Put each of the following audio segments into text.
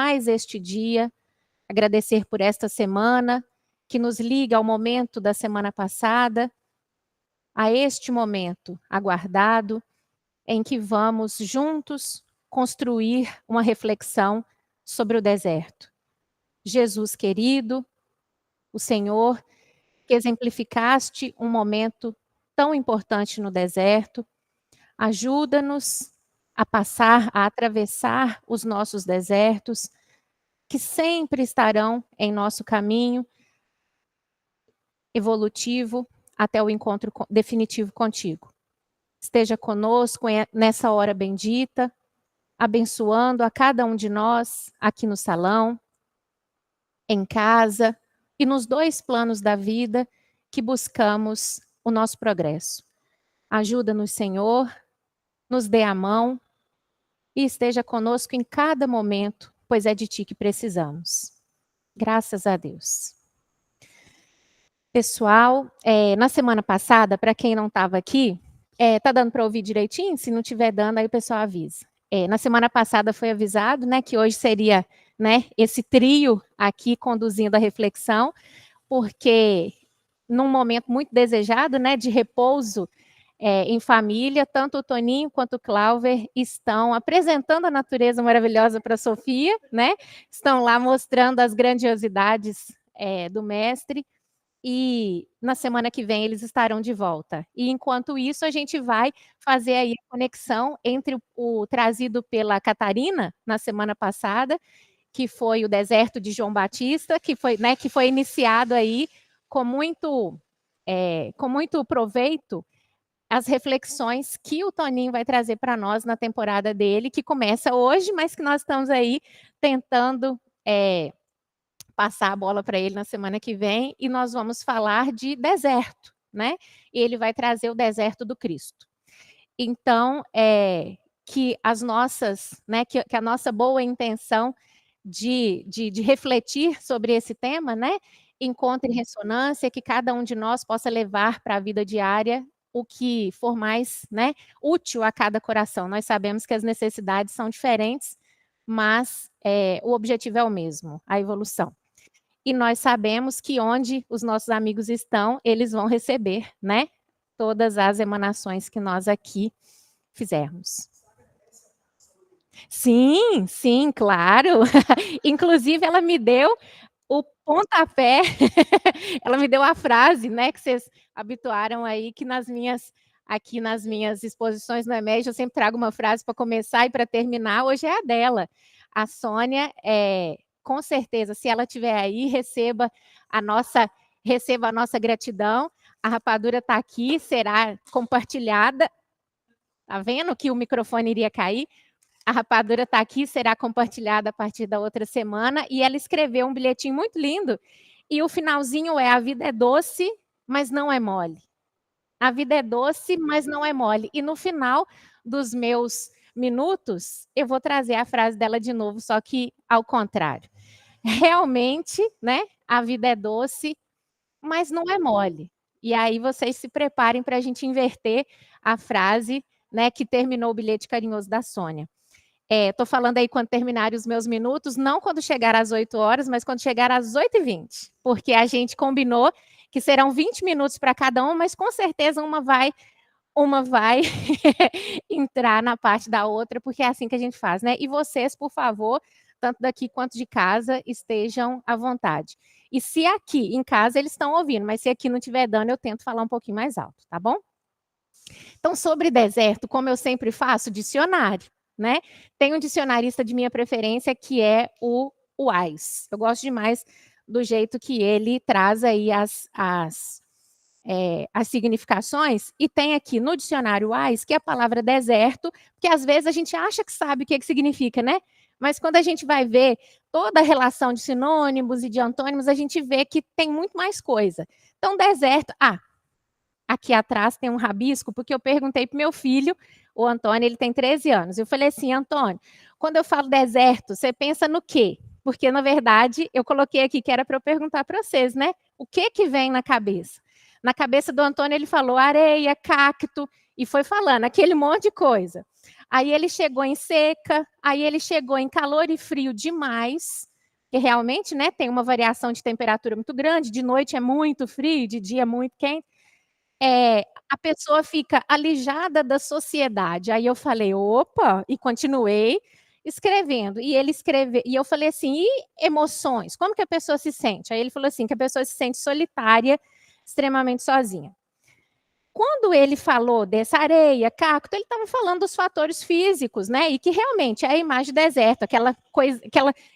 mais este dia, agradecer por esta semana, que nos liga ao momento da semana passada, a este momento aguardado, em que vamos juntos construir uma reflexão sobre o deserto. Jesus querido, o Senhor, que exemplificaste um momento tão importante no deserto, ajuda-nos a passar, a atravessar os nossos desertos, que sempre estarão em nosso caminho evolutivo até o encontro definitivo contigo. Esteja conosco nessa hora bendita, abençoando a cada um de nós aqui no salão, em casa e nos dois planos da vida que buscamos o nosso progresso. Ajuda-nos, Senhor, nos dê a mão e esteja conosco em cada momento, pois é de Ti que precisamos. Graças a Deus. Pessoal, na semana passada, para quem não estava aqui, tá dando para ouvir direitinho? Se não estiver dando, aí o pessoal avisa. Na semana passada foi avisado, né, que hoje seria, né, esse trio aqui conduzindo a reflexão, porque num momento muito desejado, né, de repouso em família, tanto o Toninho quanto o Clauber estão apresentando a natureza maravilhosa para a Sofia, né? Estão lá mostrando as grandiosidades do mestre, e na semana que vem eles estarão de volta. E enquanto isso, a gente vai fazer aí a conexão entre o trazido pela Catarina na semana passada, que foi o deserto de João Batista, que foi, né, que foi iniciado aí com muito proveito, as reflexões que o Toninho vai trazer para nós na temporada dele, que começa hoje, mas que nós estamos aí tentando passar a bola para ele na semana que vem, e nós vamos falar de deserto, né? E ele vai trazer o deserto do Cristo. Então, que as nossas, né, que a nossa boa intenção de refletir sobre esse tema, né, encontre ressonância, que cada um de nós possa levar para a vida diária o que for mais, né, útil a cada coração. Nós sabemos que as necessidades são diferentes, mas o objetivo é o mesmo, a evolução. E nós sabemos que onde os nossos amigos estão, eles vão receber, né, todas as emanações que nós aqui fizermos. Sim, sim, claro. Inclusive, ela me deu o pontapé, ela me deu a frase, né, que vocês habituaram aí, que aqui nas minhas exposições no EMED, eu sempre trago uma frase para começar e para terminar, hoje é a dela. A Sônia, com certeza, se ela estiver aí, receba a nossa gratidão. A rapadura está aqui, será compartilhada. Está vendo que o microfone iria cair? A rapadura está aqui, será compartilhada a partir da outra semana. E ela escreveu um bilhetinho muito lindo. E o finalzinho é: a vida é doce, mas não é mole. A vida é doce, mas não é mole. E no final dos meus minutos, eu vou trazer a frase dela de novo, só que ao contrário. Realmente, né? A vida é doce, mas não é mole. E aí vocês se preparem para a gente inverter a frase, né, que terminou o bilhete carinhoso da Sônia. Estou falando aí quando terminarem os meus minutos, não quando chegar às 8 horas, mas quando chegar às 8h20, porque a gente combinou que serão 20 minutos para cada um, mas com certeza uma vai entrar na parte da outra, porque é assim que a gente faz, né? E vocês, por favor, tanto daqui quanto de casa, estejam à vontade. E se aqui em casa eles estão ouvindo, mas se aqui não estiver dando, eu tento falar um pouquinho mais alto, tá bom? Então, sobre deserto, como eu sempre faço, dicionário, né? Tem um dicionarista de minha preferência que é o Wise. Eu gosto demais do jeito que ele traz aí as significações, e tem aqui no dicionário Wise que a palavra deserto, porque às vezes a gente acha que sabe o que significa, né? Mas quando a gente vai ver toda a relação de sinônimos e de antônimos, a gente vê que tem muito mais coisa. Então, deserto... aqui atrás tem um rabisco, porque eu perguntei para o meu filho, o Antônio, ele tem 13 anos. Eu falei assim: Antônio, quando eu falo deserto, você pensa no quê? Porque, na verdade, eu coloquei aqui que era para eu perguntar para vocês, né? O que vem na cabeça? Na cabeça do Antônio, ele falou areia, cacto, e foi falando aquele monte de coisa. Aí ele chegou em seca, aí ele chegou em calor e frio demais, que realmente, né, tem uma variação de temperatura muito grande, de noite é muito frio, de dia é muito quente. A pessoa fica alijada da sociedade. Aí eu falei: "Opa", e continuei escrevendo. E eu falei assim: "E emoções? Como que a pessoa se sente?" Aí ele falou assim, que a pessoa se sente solitária, extremamente sozinha. Quando ele falou dessa areia, cacto, ele estava falando dos fatores físicos, né? E que realmente é a imagem do deserto, aquela coisa,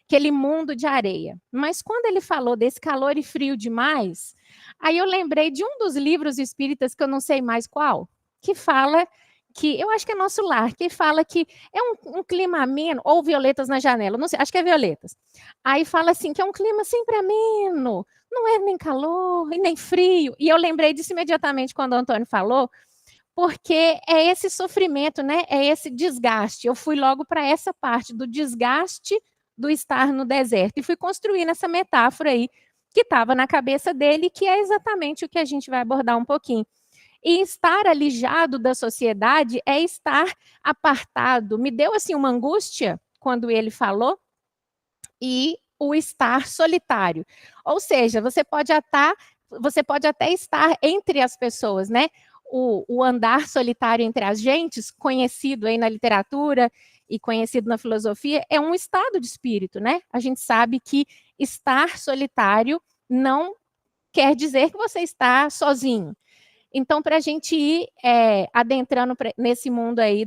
aquele mundo de areia. Mas quando ele falou desse calor e frio demais, aí eu lembrei de um dos livros espíritas, que eu não sei mais qual, que fala que, eu acho que é Nosso Lar, que fala que é um clima ameno, ou Violetas na Janela, não sei, acho que é Violetas. Aí fala assim, que é um clima sempre ameno, não é nem calor e nem frio. E eu lembrei disso imediatamente quando o Antônio falou, porque é esse sofrimento, né? É esse desgaste. Eu fui logo para essa parte do desgaste do estar no deserto e fui construindo essa metáfora aí que estava na cabeça dele, que é exatamente o que a gente vai abordar um pouquinho. E estar alijado da sociedade é estar apartado. Me deu assim uma angústia quando ele falou, e o estar solitário. Ou seja, você pode até estar entre as pessoas, né? O andar solitário entre as gentes, conhecido aí na literatura e conhecido na filosofia, é um estado de espírito, né? A gente sabe que estar solitário não quer dizer que você está sozinho. Então, para a gente ir adentrando nesse mundo aí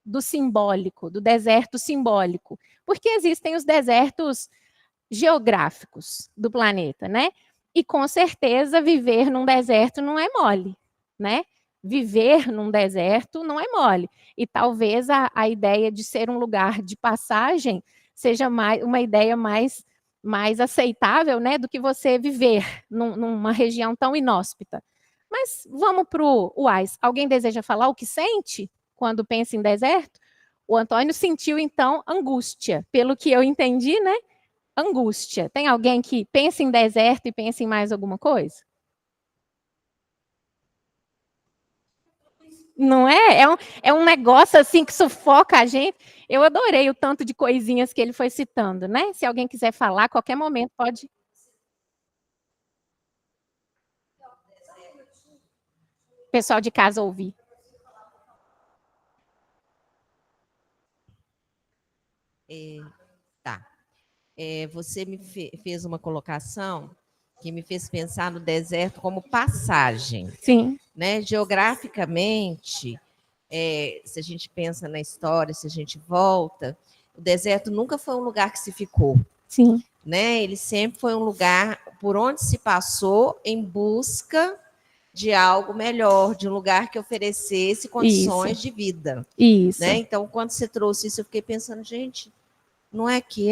do simbólico, do deserto simbólico, porque existem os desertos geográficos do planeta, né? E com certeza viver num deserto não é mole, né? Viver num deserto não é mole. E talvez a ideia de ser um lugar de passagem seja uma ideia mais aceitável, né, do que você viver numa região tão inóspita. Mas vamos para o Wise. Alguém deseja falar o que sente quando pensa em deserto? O Antônio sentiu, então, angústia. Pelo que eu entendi, né? Angústia. Tem alguém que pensa em deserto e pensa em mais alguma coisa? Não é? É um negócio assim que sufoca a gente. Eu adorei o tanto de coisinhas que ele foi citando, né? Se alguém quiser falar, a qualquer momento pode. O pessoal de casa ouvir. Tá. Você me fez uma colocação que me fez pensar no deserto como passagem. Sim. Né? Geograficamente, se a gente pensa na história, se a gente volta, o deserto nunca foi um lugar que se ficou. Sim. Né? Ele sempre foi um lugar por onde se passou em busca de algo melhor, de um lugar que oferecesse condições de vida. Isso. Né? Então, quando você trouxe isso, eu fiquei pensando, gente, não é que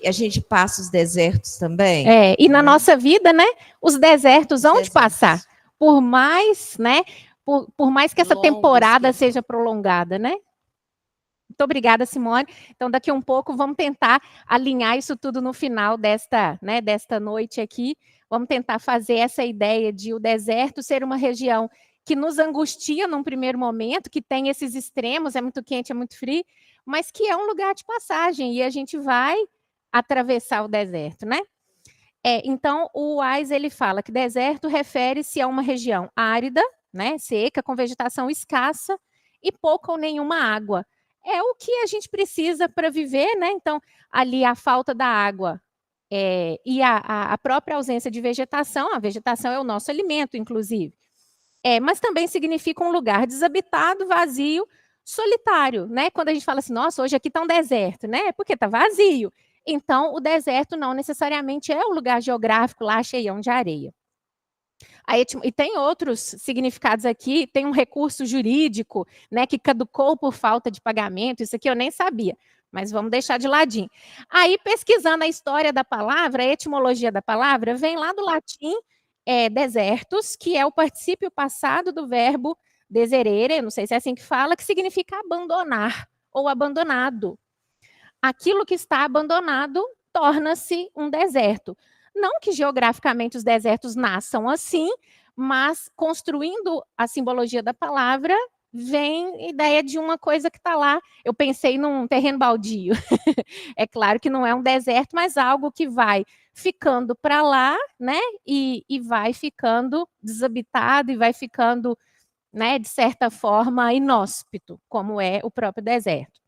a gente passa os desertos também? E na nossa vida, né, os desertos hão de passar. Por mais, né, por mais que essa temporada seja prolongada, né? Muito obrigada, Simone. Então, daqui a um pouco, vamos tentar alinhar isso tudo no final desta noite aqui. Vamos tentar fazer essa ideia de o deserto ser uma região que nos angustia num primeiro momento, que tem esses extremos, é muito quente, é muito frio, mas que é um lugar de passagem, e a gente vai atravessar o deserto, né? Então, o Wise, ele fala que deserto refere-se a uma região árida, né, seca, com vegetação escassa e pouca ou nenhuma água. É o que a gente precisa para viver, né? Então, ali a falta da água e a própria ausência de vegetação, a vegetação é o nosso alimento, inclusive. Mas também significa um lugar desabitado, vazio, solitário, né? Quando a gente fala assim, nossa, hoje aqui está um deserto, né? Porque está vazio. Então, o deserto não necessariamente é o lugar geográfico lá cheião de areia. E tem outros significados aqui, tem um recurso jurídico, né, que caducou por falta de pagamento, isso aqui eu nem sabia, mas vamos deixar de ladinho. Aí, pesquisando a história da palavra, a etimologia da palavra, vem lá do latim desertus, que é o particípio passado do verbo deserere, não sei se é assim que fala, que significa abandonar ou abandonado. Aquilo que está abandonado torna-se um deserto. Não que geograficamente os desertos nasçam assim, mas construindo a simbologia da palavra, vem ideia de uma coisa que está lá. Eu pensei num terreno baldio. É claro que não é um deserto, mas algo que vai ficando para lá, né? E vai ficando desabitado e vai ficando, né, de certa forma, inóspito, como é o próprio deserto.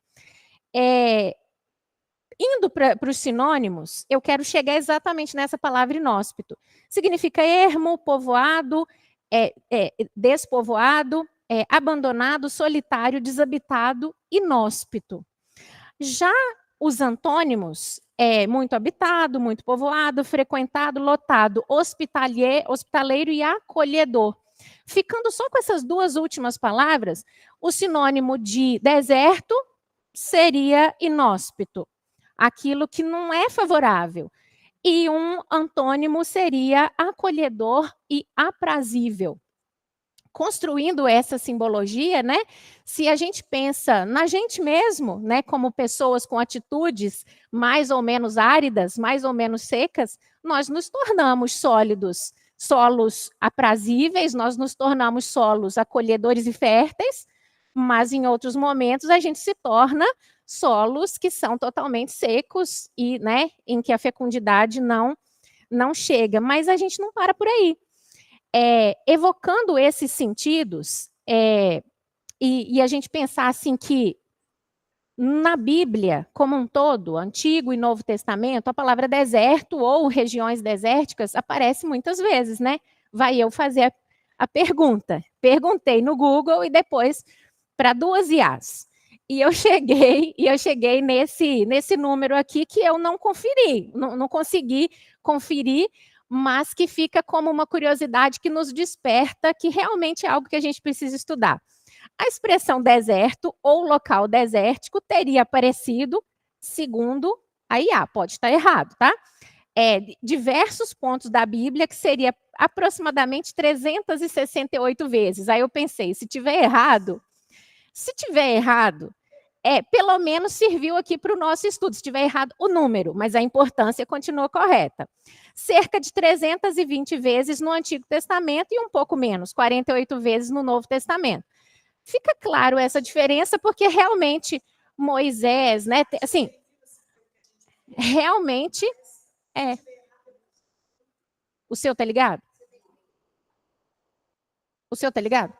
Indo para os sinônimos, eu quero chegar exatamente nessa palavra inóspito. Significa ermo, povoado, despovoado, abandonado, solitário, desabitado, inóspito. Já os antônimos, muito habitado, muito povoado, frequentado, lotado, hospitaleiro e acolhedor. Ficando só com essas duas últimas palavras, o sinônimo de deserto seria inóspito, aquilo que não é favorável. E um antônimo seria acolhedor e aprazível. Construindo essa simbologia, né? Se a gente pensa na gente mesmo, né, como pessoas com atitudes mais ou menos áridas, mais ou menos secas, nós nos tornamos sólidos, solos aprazíveis, nós nos tornamos solos acolhedores e férteis, mas em outros momentos a gente se torna solos que são totalmente secos e, né, em que a fecundidade não chega. Mas a gente não para por aí. Evocando esses sentidos, e a gente pensar assim que na Bíblia, como um todo, Antigo e Novo Testamento, a palavra deserto ou regiões desérticas aparece muitas vezes, né? Vai eu fazer a pergunta. Perguntei no Google e depois para 2 IAs. E eu cheguei nesse número aqui que eu não conferi, não consegui conferir, mas que fica como uma curiosidade que nos desperta que realmente é algo que a gente precisa estudar. A expressão deserto ou local desértico teria aparecido, segundo a IA, pode estar errado, tá? Diversos pontos da Bíblia, que seria aproximadamente 368 vezes. Aí eu pensei, se tiver errado, pelo menos serviu aqui para o nosso estudo. Se tiver errado o número, mas a importância continua correta. Cerca de 320 vezes no Antigo Testamento e um pouco menos, 48 vezes no Novo Testamento. Fica claro essa diferença porque realmente Moisés, né, assim, realmente O seu tá ligado? O seu tá ligado?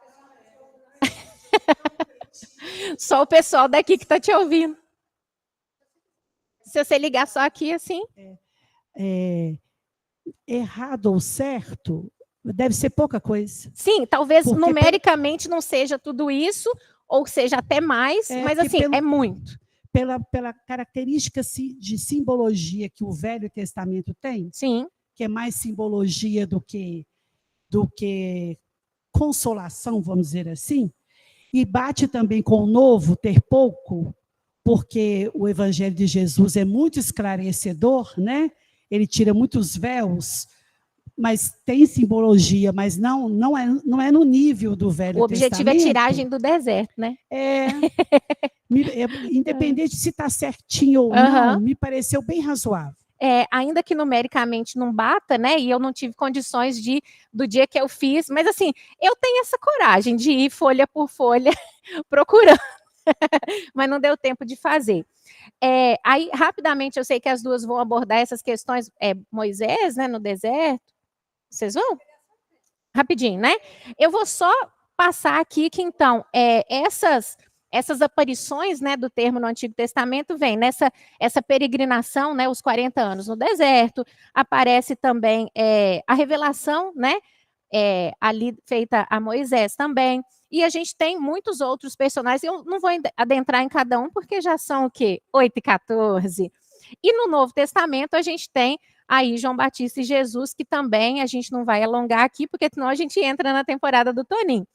Só o pessoal daqui que tá te ouvindo. Se você ligar só aqui, assim. Errado ou certo, deve ser pouca coisa. Sim, talvez porque numericamente não seja tudo isso, ou seja até mais, mas assim, é muito. Pela característica de simbologia que o Velho Testamento tem, sim, que é mais simbologia do que consolação, vamos dizer assim, e bate também com o Novo ter pouco, porque o Evangelho de Jesus é muito esclarecedor, né? Ele tira muitos véus, mas tem simbologia, mas não é no nível do Velho Testamento. O objetivo é tiragem do deserto, né? Independente se está certinho ou não, me pareceu bem razoável. Ainda que numericamente não bata, né? E eu não tive condições do dia que eu fiz, mas assim, eu tenho essa coragem de ir folha por folha procurando, mas não deu tempo de fazer. Aí, rapidamente, eu sei que as duas vão abordar essas questões. Moisés, né, no deserto. Vocês vão? Rapidinho, né? Eu vou só passar aqui que, então, essas aparições, né, do termo no Antigo Testamento vem essa peregrinação, né, os 40 anos no deserto, aparece também a revelação, né, ali feita a Moisés também, e a gente tem muitos outros personagens, eu não vou adentrar em cada um, porque já são o quê? 8 e 14. E no Novo Testamento a gente tem aí João Batista e Jesus, que também a gente não vai alongar aqui, porque senão a gente entra na temporada do Toninho.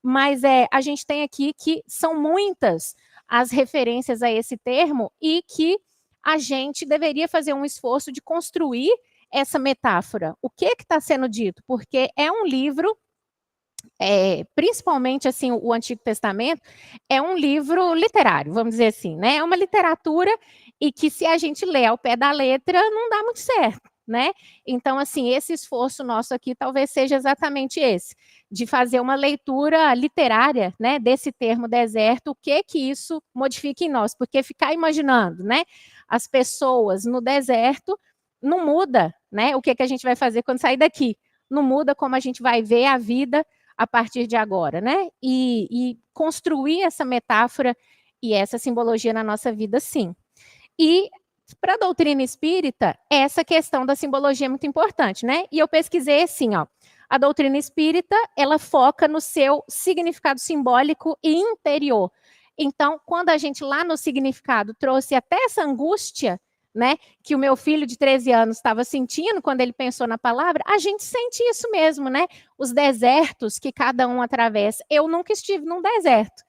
Mas a gente tem aqui que são muitas as referências a esse termo e que a gente deveria fazer um esforço de construir essa metáfora. O que está sendo dito? Porque é um livro, principalmente assim, o Antigo Testamento, é um livro literário, vamos dizer assim, né? É uma literatura e que se a gente lê ao pé da letra, não dá muito certo, né? Então, assim, esse esforço nosso aqui talvez seja exatamente esse, de fazer uma leitura literária, né, desse termo deserto, o que isso modifica em nós, porque ficar imaginando, né, as pessoas no deserto não muda, né, o que a gente vai fazer quando sair daqui, não muda como a gente vai ver a vida a partir de agora, né, e construir essa metáfora e essa simbologia na nossa vida, sim. E para a doutrina espírita, essa questão da simbologia é muito importante, né? E eu pesquisei assim, ó, a doutrina espírita, ela foca no seu significado simbólico e interior. Então, quando a gente lá no significado trouxe até essa angústia, né, que o meu filho de 13 anos estava sentindo quando ele pensou na palavra, a gente sente isso mesmo, né? Os desertos que cada um atravessa. Eu nunca estive num deserto.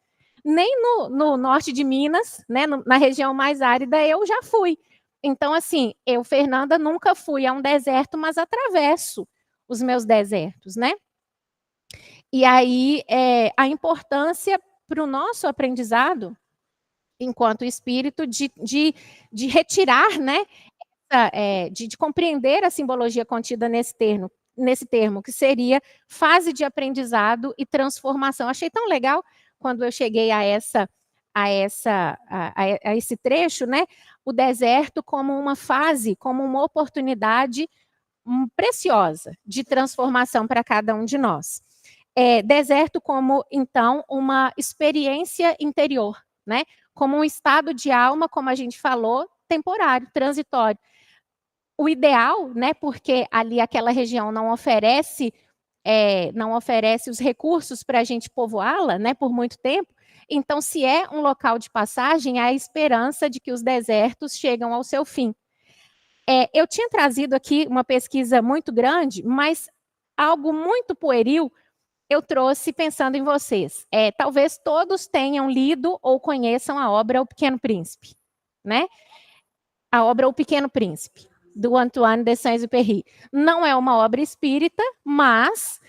Nem no norte de Minas, né, na região mais árida, eu já fui. Então, assim, eu, Fernanda, nunca fui a um deserto, mas atravesso os meus desertos, né? E aí, a importância para o nosso aprendizado, enquanto espírito, de retirar, né, de compreender a simbologia contida nesse termo, que seria fase de aprendizado e transformação. Achei tão legal quando eu cheguei a esse trecho, né? O deserto como uma fase, como uma oportunidade preciosa de transformação para cada um de nós. Deserto como, então, uma experiência interior, né? Como um estado de alma, como a gente falou, temporário, transitório. O ideal, né? Porque ali aquela região não oferece os recursos para a gente povoá-la, né? Por muito tempo. Então, se é um local de passagem, há a esperança de que os desertos chegam ao seu fim. Eu tinha trazido aqui uma pesquisa muito grande, mas algo muito pueril eu trouxe pensando em vocês. Talvez todos tenham lido ou conheçam a obra O Pequeno Príncipe, né? A obra O Pequeno Príncipe, do Antoine de Saint-Exupéry. Não é uma obra espírita, mas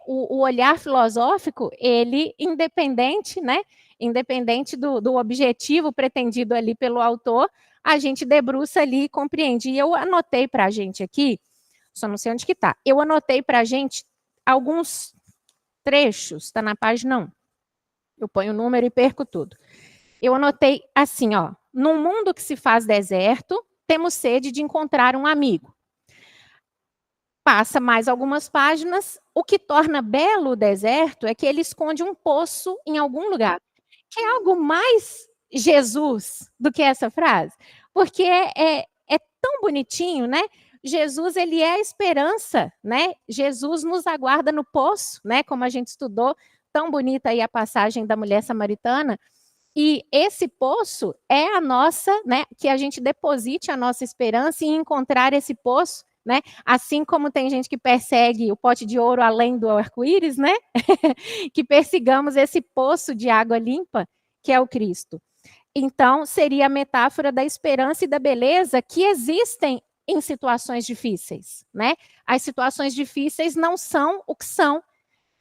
o olhar filosófico, ele independente, né? Independente do objetivo pretendido ali pelo autor, a gente debruça ali e compreende. E eu anotei para a gente aqui, só não sei onde que está, eu anotei para a gente alguns trechos, está na página 1. Eu ponho o número e perco tudo. Eu anotei assim, ó, num mundo que se faz deserto, temos sede de encontrar um amigo. Passa mais algumas páginas, o que torna belo o deserto é que ele esconde um poço em algum lugar. Que é algo mais Jesus do que essa frase? Porque é tão bonitinho, né? Jesus, ele é a esperança, né? Jesus nos aguarda no poço, né? Como a gente estudou, tão bonita aí a passagem da mulher samaritana. E esse poço é a nossa, né? Que a gente deposite a nossa esperança em encontrar esse poço, né? Assim como tem gente que persegue o pote de ouro além do arco-íris, né? Que persigamos esse poço de água limpa, que é o Cristo. Então, seria a metáfora da esperança e da beleza que existem em situações difíceis, né? As situações difíceis não são o que são,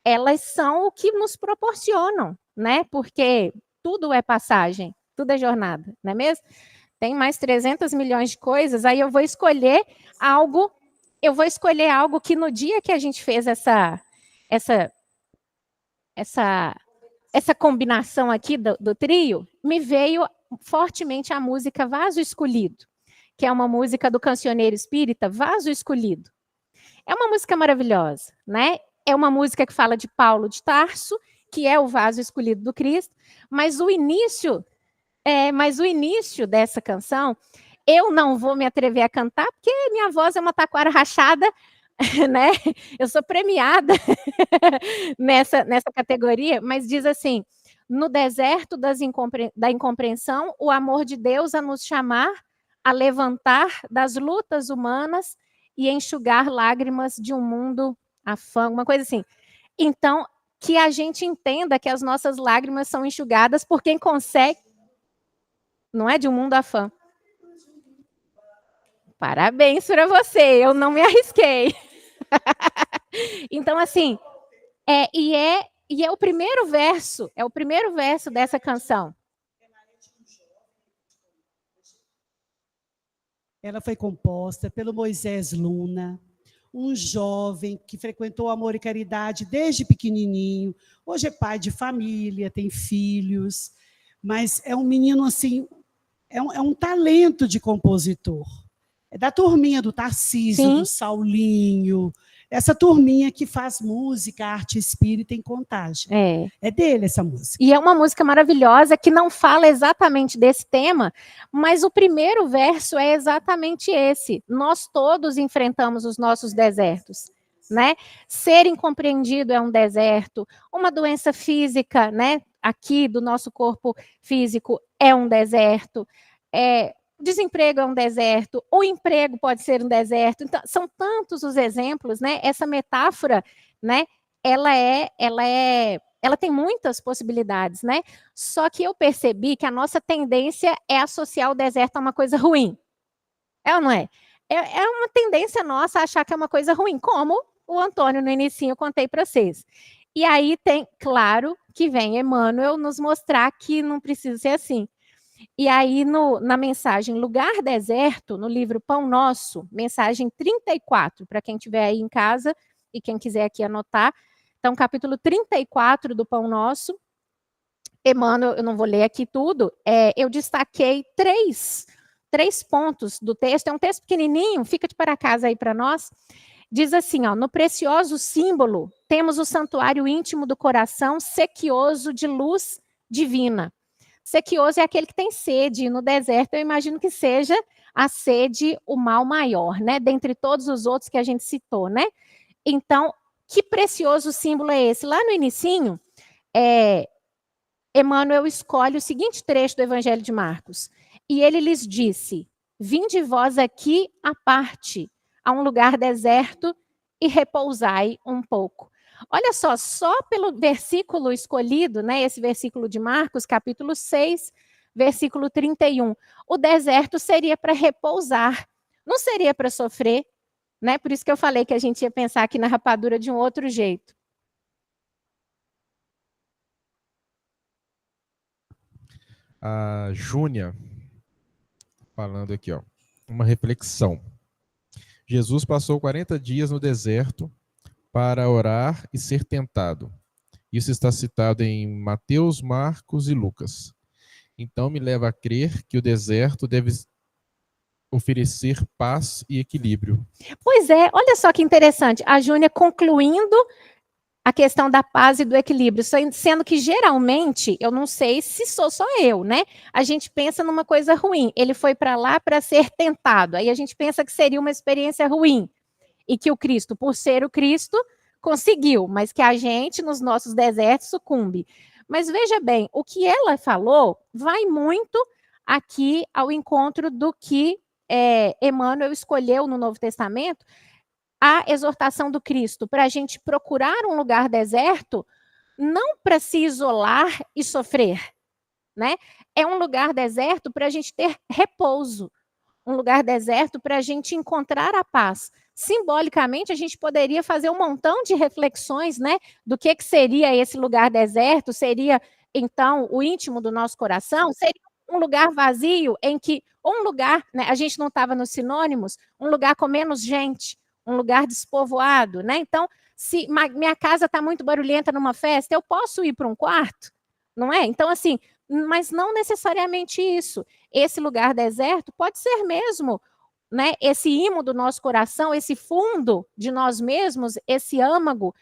elas são o que nos proporcionam, né? Porque tudo é passagem, tudo é jornada, não é mesmo? Tem mais 300 milhões de coisas, aí eu vou escolher algo que no dia que a gente fez essa combinação aqui do trio, me veio fortemente a música Vaso Escolhido, que é uma música do cancioneiro espírita, Vaso Escolhido. É uma música maravilhosa, né? É uma música que fala de Paulo de Tarso, que é o vaso escolhido do Cristo, mas o início dessa canção, eu não vou me atrever a cantar, porque minha voz é uma taquara rachada, né? Eu sou premiada nessa categoria, mas diz assim: no deserto da incompreensão, o amor de Deus a nos chamar, a levantar das lutas humanas e enxugar lágrimas de um mundo afã, uma coisa assim. Então, que a gente entenda que as nossas lágrimas são enxugadas por quem consegue, não é de um mundo afã. Parabéns para você, eu não me arrisquei. Então, assim, e é o primeiro verso dessa canção. ela foi composta pelo Moisés Luna, um jovem que frequentou Amor e Caridade desde pequenininho. Hoje é pai de família, tem filhos, mas é um menino assim, é um talento de compositor. É da turminha do Tarcísio, Sim. do Saulinho, essa turminha que faz música, arte espírita em Contagem. É dele essa música. E é uma música maravilhosa que não fala exatamente desse tema, mas o primeiro verso é exatamente esse. Nós todos enfrentamos os nossos desertos, né? Ser incompreendido é um deserto, uma doença física, né? Aqui do nosso corpo físico é um deserto, o desemprego é um deserto, o emprego pode ser um deserto. Então, são tantos os exemplos, né? Essa metáfora, né? Ela tem muitas possibilidades, né? Só que eu percebi que a nossa tendência é associar o deserto a uma coisa ruim. É ou não é? É uma tendência nossa achar que é uma coisa ruim, como o Antônio no inicinho eu contei para vocês. E aí tem, claro, que vem Emmanuel nos mostrar que não precisa ser assim. E aí, na mensagem Lugar Deserto, no livro Pão Nosso, mensagem 34, para quem estiver aí em casa e quem quiser aqui anotar. Então, capítulo 34 do Pão Nosso, Emmanuel, eu não vou ler aqui tudo, eu destaquei três pontos do texto. É um texto pequenininho, fica de para casa aí para nós. Diz assim, ó, no precioso símbolo, temos o santuário íntimo do coração, sequioso de luz divina. Sequioso é aquele que tem sede. No deserto, eu imagino que seja a sede o mal maior, né? Dentre todos os outros que a gente citou, né? Então, que precioso símbolo é esse? Lá no inicinho, Emmanuel escolhe o seguinte trecho do Evangelho de Marcos. E ele lhes disse, vinde vós aqui à parte, a um lugar deserto, e repousai um pouco. Olha só pelo versículo escolhido, né, esse versículo de Marcos, capítulo 6, versículo 31. O deserto seria para repousar, não seria para sofrer, né? Por isso que eu falei que a gente ia pensar aqui na rapadura de um outro jeito. A Júnia, falando aqui, ó, uma reflexão. Jesus passou 40 dias no deserto para orar e ser tentado. Isso está citado em Mateus, Marcos e Lucas. Então me leva a crer que o deserto deve oferecer paz e equilíbrio. Pois é, olha só que interessante. A Júnia concluindo a questão da paz e do equilíbrio, sendo que geralmente, eu não sei se sou só eu, né? A gente pensa numa coisa ruim. Ele foi para lá para ser tentado. Aí a gente pensa que seria uma experiência ruim. E que o Cristo, por ser o Cristo, conseguiu, mas que a gente, nos nossos desertos, sucumbe. Mas veja bem, o que ela falou vai muito aqui ao encontro do que Emmanuel escolheu no Novo Testamento, a exortação do Cristo, para a gente procurar um lugar deserto, não para se isolar e sofrer, né? É um lugar deserto para a gente ter repouso, um lugar deserto para a gente encontrar a paz. Simbolicamente, a gente poderia fazer um montão de reflexões, né? Do que seria esse lugar deserto? Seria, então, o íntimo do nosso coração? Seria um lugar vazio em que, ou um lugar, né? A gente não estava nos sinônimos, um lugar com menos gente, um lugar despovoado, né? Então, se minha casa está muito barulhenta numa festa, eu posso ir para um quarto, não é? Então, assim, mas não necessariamente isso. Esse lugar deserto pode ser mesmo, né, esse imo do nosso coração, esse fundo de nós mesmos, esse âmago,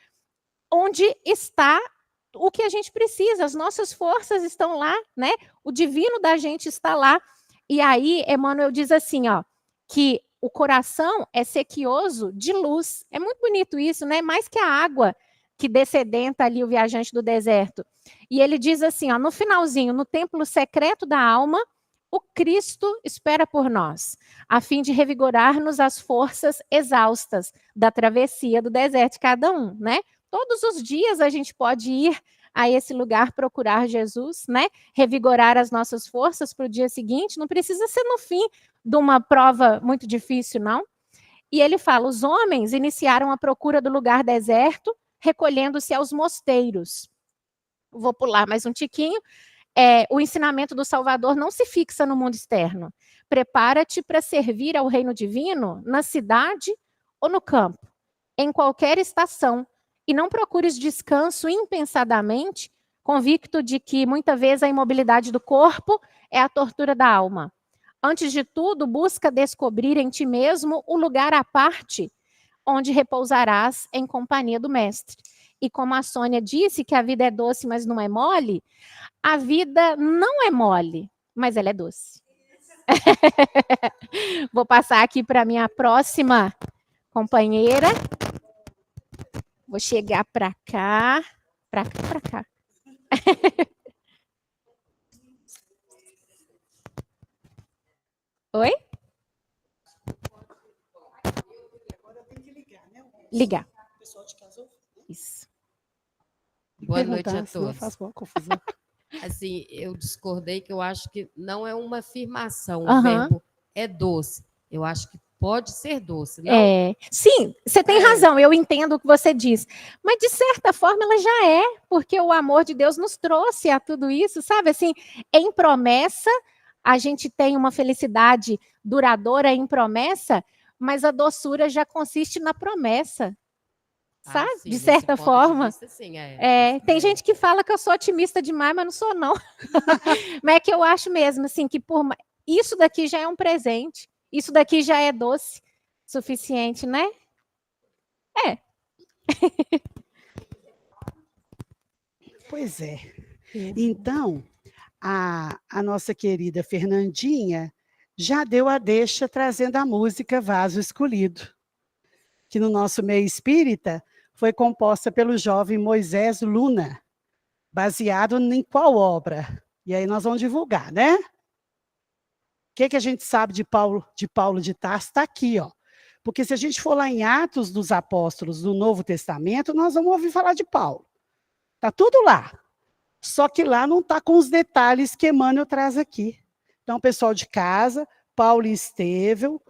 onde está o que a gente precisa, as nossas forças estão lá, né? O divino da gente está lá. E aí, Emmanuel diz assim, ó, que o coração é sequioso de luz. É muito bonito isso, né? Mais que a água que descedenta ali o viajante do deserto. E ele diz assim, ó, no finalzinho, no templo secreto da alma, o Cristo espera por nós, a fim de revigorar-nos as forças exaustas da travessia do deserto de cada um, né? Todos os dias a gente pode ir a esse lugar procurar Jesus, né? Revigorar as nossas forças para o dia seguinte. Não precisa ser no fim de uma prova muito difícil, não. E ele fala, os homens iniciaram a procura do lugar deserto, recolhendo-se aos mosteiros. Vou pular mais um tiquinho. o ensinamento do Salvador não se fixa no mundo externo. Prepara-te para servir ao reino divino na cidade ou no campo, em qualquer estação, e não procures descanso impensadamente, convicto de que muitas vezes a imobilidade do corpo é a tortura da alma. Antes de tudo, busca descobrir em ti mesmo o lugar à parte onde repousarás em companhia do Mestre. E como a Sônia disse que a vida é doce, mas não é mole, a vida não é mole, mas ela é doce. Vou passar aqui para a minha próxima companheira. Vou chegar para cá, para cá. Oi? Ligar. Isso. Boa noite a todos. Faz uma confusão. Assim, eu discordei que eu acho que não é uma afirmação, o Aham. verbo é doce. Eu acho que pode ser doce, não? Sim, você tem razão, eu entendo o que você diz. Mas, de certa forma, ela já é, porque o amor de Deus nos trouxe a tudo isso, sabe? Assim, em promessa, a gente tem uma felicidade duradoura em promessa, mas a doçura já consiste na promessa, sabe? Sim, de desse certa ponto de forma. vista, sim, Tem gente que fala que eu sou otimista demais, mas não sou, não. Mas é que eu acho mesmo, assim, que isso daqui já é um presente. Isso daqui já é doce suficiente, né? Pois é. Então, a nossa querida Fernandinha já deu a deixa trazendo a música Vaso Escolhido, que no nosso meio espírita foi composta pelo jovem Moisés Luna, baseado em qual obra? E aí nós vamos divulgar, né? O que a gente sabe de Paulo de Tarso? Está aqui, ó. Porque se a gente for lá em Atos dos Apóstolos do Novo Testamento, nós vamos ouvir falar de Paulo. Está tudo lá. Só que lá não está com os detalhes que Emmanuel traz aqui. Então, pessoal de casa, Paulo Estevão,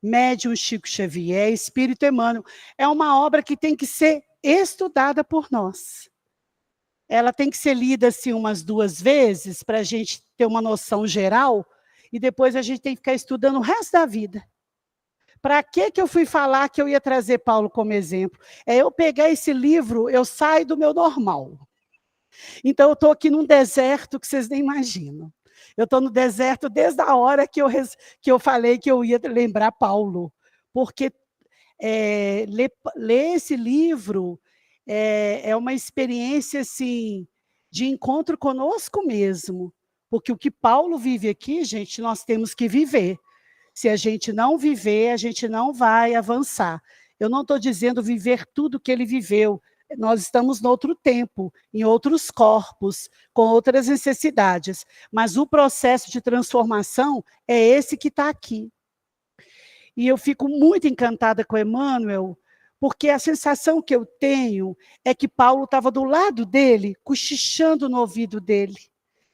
Médium Chico Xavier, Espírito Emmanuel. É uma obra que tem que ser estudada por nós. Ela tem que ser lida assim umas 2 vezes para a gente ter uma noção geral e depois a gente tem que ficar estudando o resto da vida. Para que eu fui falar que eu ia trazer Paulo como exemplo? Eu pegar esse livro, eu saio do meu normal. Então, eu estou aqui num deserto que vocês nem imaginam. Eu estou no deserto desde a hora que eu falei que eu ia lembrar Paulo. Porque ler esse livro é uma experiência assim, de encontro conosco mesmo. Porque o que Paulo vive aqui, gente, nós temos que viver. Se a gente não viver, a gente não vai avançar. Eu não estou dizendo viver tudo que ele viveu. Nós estamos em outro tempo, em outros corpos, com outras necessidades. Mas o processo de transformação é esse que está aqui. E eu fico muito encantada com Emmanuel, porque a sensação que eu tenho é que Paulo estava do lado dele, cochichando no ouvido dele.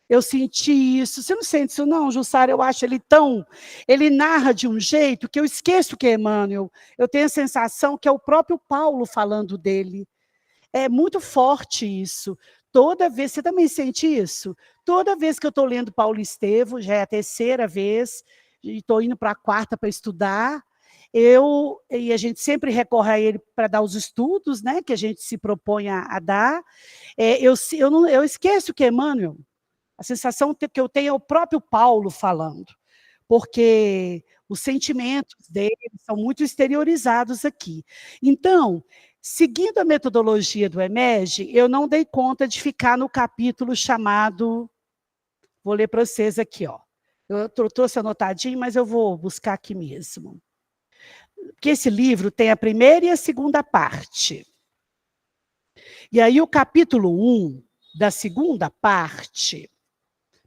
Eu senti isso. Você não sente isso, não, Jussara? Eu acho ele narra de um jeito que eu esqueço que é Emmanuel. Eu tenho a sensação que é o próprio Paulo falando dele. É muito forte isso. Toda vez, você também sente isso? Toda vez que eu estou lendo Paulo Estevão, já é a 3ª vez, e estou indo para a 4ª para estudar, e a gente sempre recorre a ele para dar os estudos, né, que a gente se propõe a dar. Eu esqueço que é Emmanuel. A sensação que eu tenho é o próprio Paulo falando, porque os sentimentos dele são muito exteriorizados aqui. Então, seguindo a metodologia do EMEG, eu não dei conta de ficar no capítulo chamado... Vou ler para vocês aqui, ó. Eu trouxe anotadinho, mas eu vou buscar aqui mesmo. Porque esse livro tem a 1ª e a 2ª parte. E aí o capítulo 1 da 2ª parte...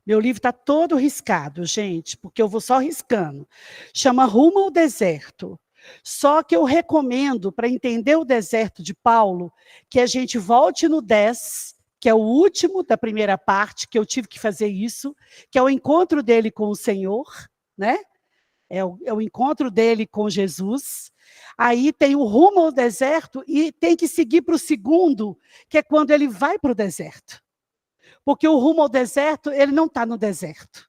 Meu livro está todo riscado, gente, porque eu vou só riscando. Chama Rumo ao Deserto. Só que eu recomendo, para entender o deserto de Paulo, que a gente volte no 10, que é o último da 1ª parte, que eu tive que fazer isso, que é o encontro dele com o Senhor, né? É o encontro dele com Jesus. Aí tem o Rumo ao Deserto e tem que seguir para o 2º, que é quando ele vai para o deserto. Porque o rumo ao deserto, ele não está no deserto.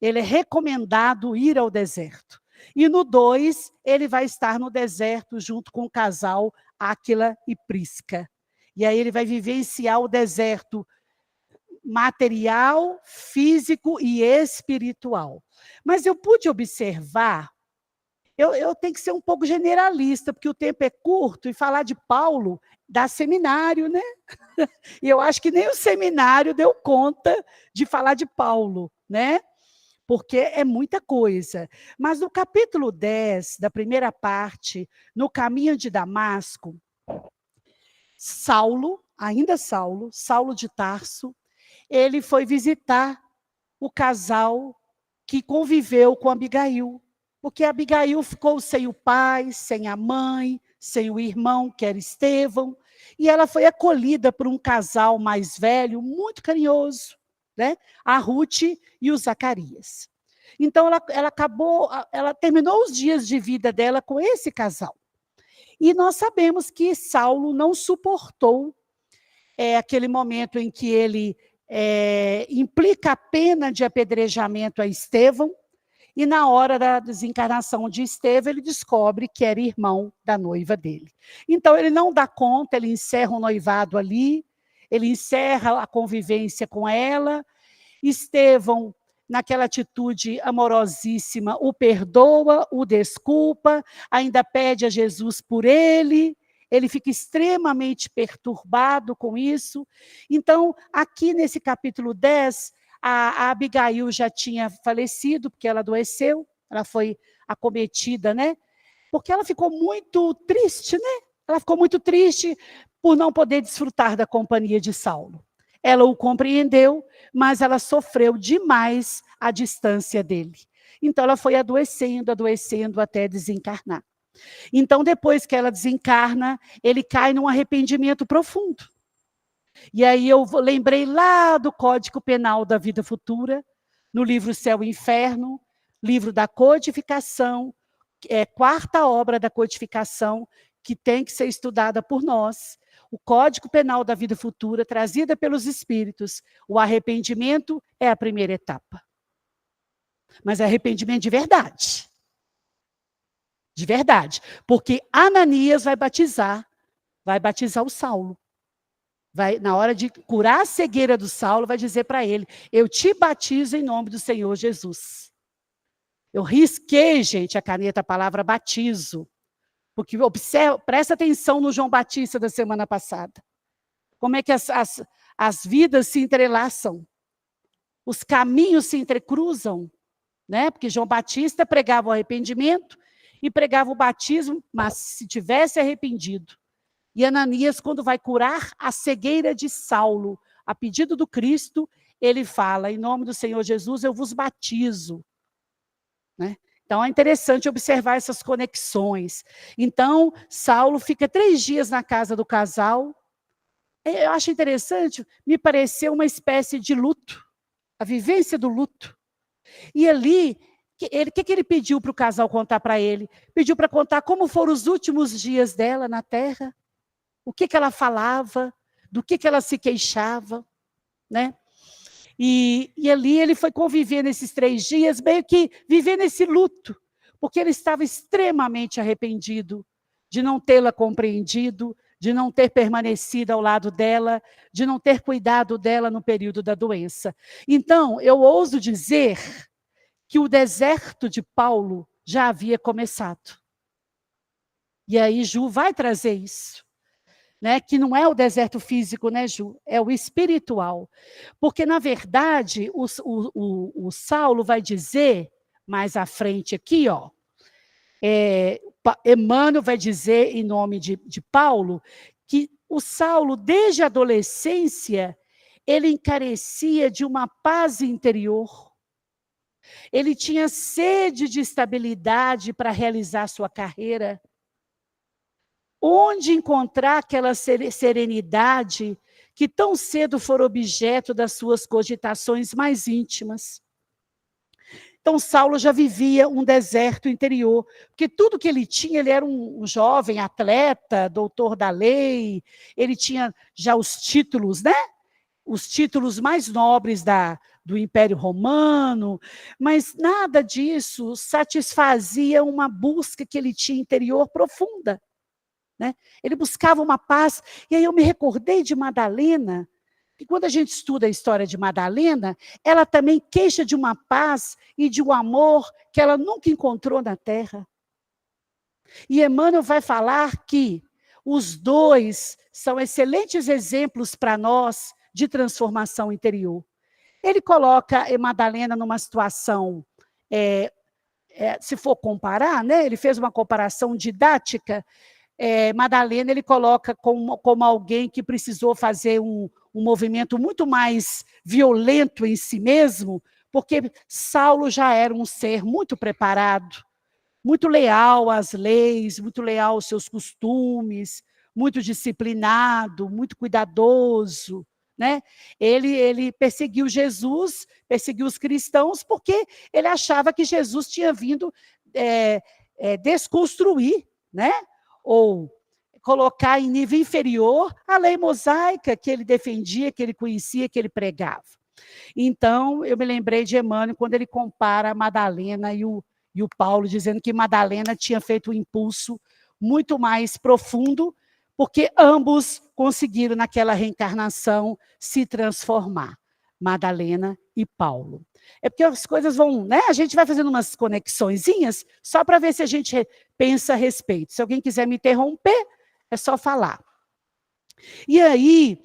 Ele é recomendado ir ao deserto. E no 2, ele vai estar no deserto junto com o casal Áquila e Prisca. E aí ele vai vivenciar o deserto material, físico e espiritual. Mas eu pude observar, eu tenho que ser um pouco generalista, porque o tempo é curto, e falar de Paulo dá seminário, né? E eu acho que nem o seminário deu conta de falar de Paulo, né? Porque é muita coisa. Mas no capítulo 10, da primeira parte, no caminho de Damasco, Saulo, ainda Saulo de Tarso, ele foi visitar o casal que conviveu com Abigail, porque Abigail ficou sem o pai, sem a mãe, sem o irmão, que era Estevão, e ela foi acolhida por um casal mais velho, muito carinhoso, né? A Ruth e o Zacarias. Então, ela terminou os dias de vida dela com esse casal. E nós sabemos que Saulo não suportou aquele momento em que ele implica a pena de apedrejamento a Estevão, e na hora da desencarnação de Estevão, ele descobre que era irmão da noiva dele. Então, ele não dá conta, ele encerra o noivado ali, ele encerra a convivência com ela. Estevão, naquela atitude amorosíssima, o perdoa, o desculpa, ainda pede a Jesus por ele. Ele fica extremamente perturbado com isso. Então, aqui nesse capítulo 10, a Abigail já tinha falecido, porque ela adoeceu, ela foi acometida, né? Porque ela ficou muito triste, né? Ela ficou muito triste por não poder desfrutar da companhia de Saulo. Ela o compreendeu, mas ela sofreu demais a distância dele. Então, ela foi adoecendo até desencarnar. Então, depois que ela desencarna, ele cai num arrependimento profundo. E aí eu lembrei lá do Código Penal da Vida Futura, no livro Céu e Inferno, livro da codificação, quarta obra da codificação, que tem que ser estudada por nós. O Código Penal da Vida Futura, trazida pelos espíritos. O arrependimento é a primeira etapa. Mas é arrependimento de verdade. De verdade. Porque Ananias vai batizar o Saulo. Na hora de curar a cegueira do Saulo, vai dizer para ele: eu te batizo em nome do Senhor Jesus. Eu risquei, gente, a caneta, a palavra batizo. Porque presta atenção no João Batista da semana passada. Como é que as vidas se entrelaçam. Os caminhos se entrecruzam. Né? Porque João Batista pregava o arrependimento e pregava o batismo, mas se tivesse arrependido. E Ananias, quando vai curar a cegueira de Saulo, a pedido do Cristo, ele fala: em nome do Senhor Jesus, eu vos batizo. Né? Então, é interessante observar essas conexões. Então, Saulo fica 3 dias na casa do casal. Eu acho interessante, me pareceu uma espécie de luto, a vivência do luto. E ali, o que ele pediu para o casal contar para ele? Pediu para contar como foram os últimos dias dela na Terra, o que ela falava, do que ela se queixava, né? E ali ele foi conviver nesses 3 dias, meio que viver nesse luto, porque ele estava extremamente arrependido de não tê-la compreendido, de não ter permanecido ao lado dela, de não ter cuidado dela no período da doença. Então, eu ouso dizer que o deserto de Paulo já havia começado. E aí Ju vai trazer isso. Né, que não é o deserto físico, né, Ju? É o espiritual. Porque, na verdade, o Saulo vai dizer, mais à frente aqui, ó, Emmanuel vai dizer, em nome de Paulo, que o Saulo, desde a adolescência, ele encarecia de uma paz interior. Ele tinha sede de estabilidade para realizar sua carreira. Onde encontrar aquela serenidade que tão cedo for objeto das suas cogitações mais íntimas? Então, Saulo já vivia um deserto interior, porque tudo que ele tinha, ele era um jovem atleta, doutor da lei, ele tinha já os títulos, né? os títulos mais nobres do Império Romano, mas nada disso satisfazia uma busca que ele tinha interior profunda. Né? Ele buscava uma paz, e aí eu me recordei de Madalena, que quando a gente estuda a história de Madalena, ela também queixa de uma paz e de um amor que ela nunca encontrou na terra. E Emmanuel vai falar que os dois são excelentes exemplos para nós de transformação interior. Ele coloca Madalena numa situação, se for comparar, né, ele fez uma comparação didática. Madalena ele coloca como alguém que precisou fazer um movimento muito mais violento em si mesmo, porque Saulo já era um ser muito preparado, muito leal às leis, muito leal aos seus costumes, muito disciplinado, muito cuidadoso. Né? Ele perseguiu Jesus, perseguiu os cristãos, porque ele achava que Jesus tinha vindo desconstruir, né? Ou colocar em nível inferior a lei mosaica que ele defendia, que ele conhecia, que ele pregava. Então, eu me lembrei de Emmanuel quando ele compara a Madalena e o Paulo, dizendo que Madalena tinha feito um impulso muito mais profundo, porque ambos conseguiram, naquela reencarnação, se transformar, Madalena e Paulo. É porque as coisas vão, né? A gente vai fazendo umas conexõezinhas, só para ver se a gente pensa a respeito. Se alguém quiser me interromper, é só falar. E aí,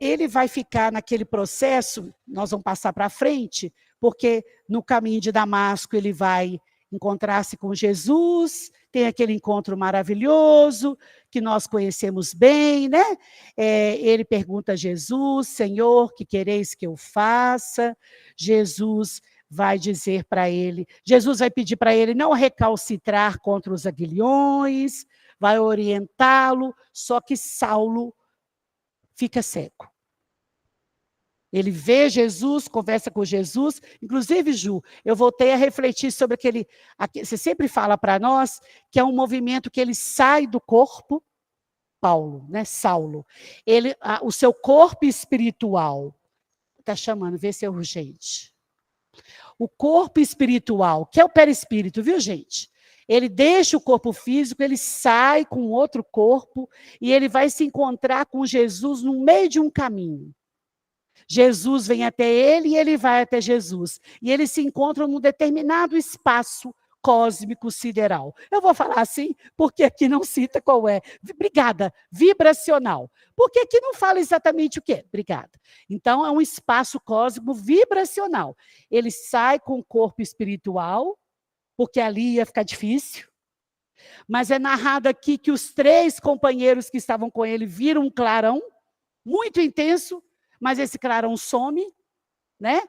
ele vai ficar naquele processo, nós vamos passar para frente, porque no caminho de Damasco ele vai encontrar-se com Jesus, tem aquele encontro maravilhoso, que nós conhecemos bem, né? Ele pergunta a Jesus, Senhor, que quereis que eu faça? Jesus vai dizer para ele, Jesus vai pedir para ele não recalcitrar contra os aguilhões, vai orientá-lo, só que Saulo fica cego. Ele vê Jesus, conversa com Jesus. Inclusive, Ju, eu voltei a refletir sobre aquele... Você sempre fala para nós que é um movimento que ele sai do corpo, Paulo, né? Saulo. O seu corpo espiritual está chamando, vê se é urgente. O corpo espiritual, que é o perispírito, viu, gente? Ele deixa o corpo físico, ele sai com outro corpo e ele vai se encontrar com Jesus no meio de um caminho. Jesus vem até ele e ele vai até Jesus. E eles se encontram num determinado espaço cósmico sideral. Eu vou falar assim, porque aqui não cita qual é. Obrigada, vibracional. Porque aqui não fala exatamente o que é. Obrigada. Então, é um espaço cósmico vibracional. Ele sai com o corpo espiritual, porque ali ia ficar difícil. Mas é narrado aqui que os 3 companheiros que estavam com ele viram um clarão muito intenso, mas esse clarão some, né?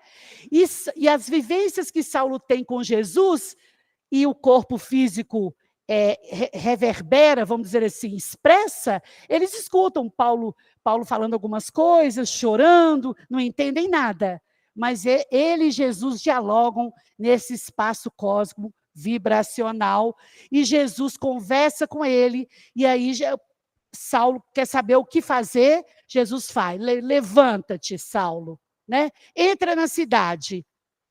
E as vivências que Saulo tem com Jesus, e o corpo físico reverbera, vamos dizer assim, expressa, eles escutam Paulo falando algumas coisas, chorando, não entendem nada. Mas ele e Jesus dialogam nesse espaço cósmico vibracional, e Jesus conversa com ele, e aí Saulo quer saber o que fazer, Jesus faz, levanta-te, Saulo, né? Entra na cidade.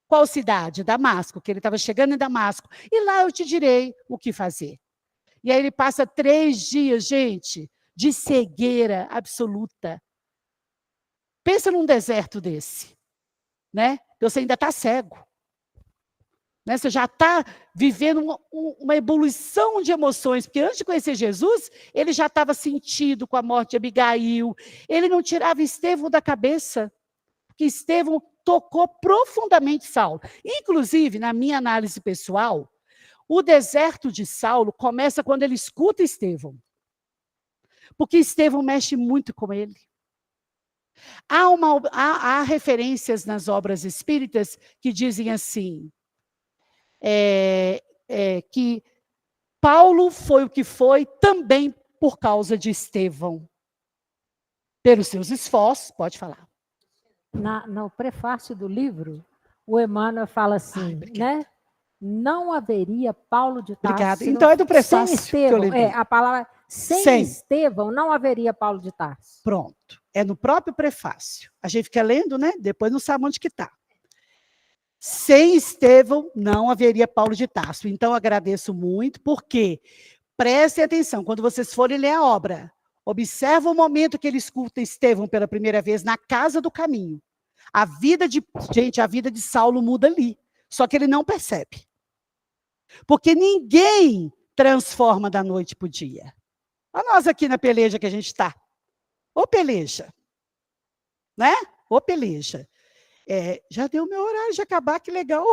Qual cidade? Damasco, que ele estava chegando em Damasco. E lá eu te direi o que fazer. E aí ele passa 3 dias, gente, de cegueira absoluta. Pensa num deserto desse, né? Você ainda está cego. Né? Você já está vivendo uma evolução de emoções, porque antes de conhecer Jesus, ele já estava sentido com a morte de Abigail. Ele não tirava Estevão da cabeça, porque Estevão tocou profundamente Saulo. Inclusive, na minha análise pessoal, o deserto de Saulo começa quando ele escuta Estevão. Porque Estevão mexe muito com ele. Há referências nas obras espíritas que dizem assim, que Paulo foi o que foi também por causa de Estevão. Pelos seus esforços, pode falar. No prefácio do livro, o Emmanuel fala assim, né? Não haveria Paulo de Tarso. Obrigada. Então é do prefácio sem Estevão. que eu lembrei. A palavra sem Estevão não haveria Paulo de Tarso. Pronto. É no próprio prefácio. A gente fica lendo, né? Depois não sabe onde que está. Sem Estevão não haveria Paulo de Tarso. Então, agradeço muito, porque prestem atenção, quando vocês forem ler a obra, observa o momento que ele escuta Estevão pela primeira vez na casa do caminho. A vida de Saulo muda ali. Só que ele não percebe. Porque ninguém transforma da noite para o dia. Olha nós aqui na peleja que a gente está. Ô peleja. Né? Ô peleja. Já deu meu horário de acabar, que legal.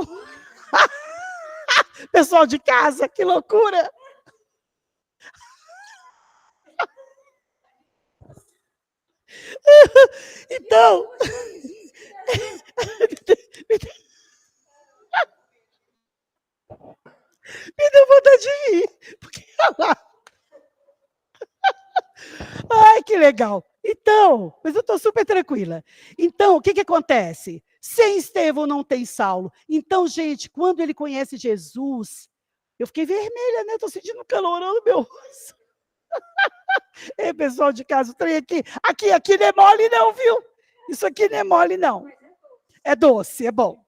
Pessoal de casa, que loucura. Então... Me deu vontade de rir. Porque... Ai, que legal. Então, mas eu estou super tranquila. Então, o que acontece? Sem Estevão não tem Saulo. Então, gente, quando ele conhece Jesus, eu fiquei vermelha, né? Estou sentindo calorão no meu rosto. Ei, pessoal de casa, o trem aqui não é mole não, viu? Isso aqui não é mole não. É doce, é bom.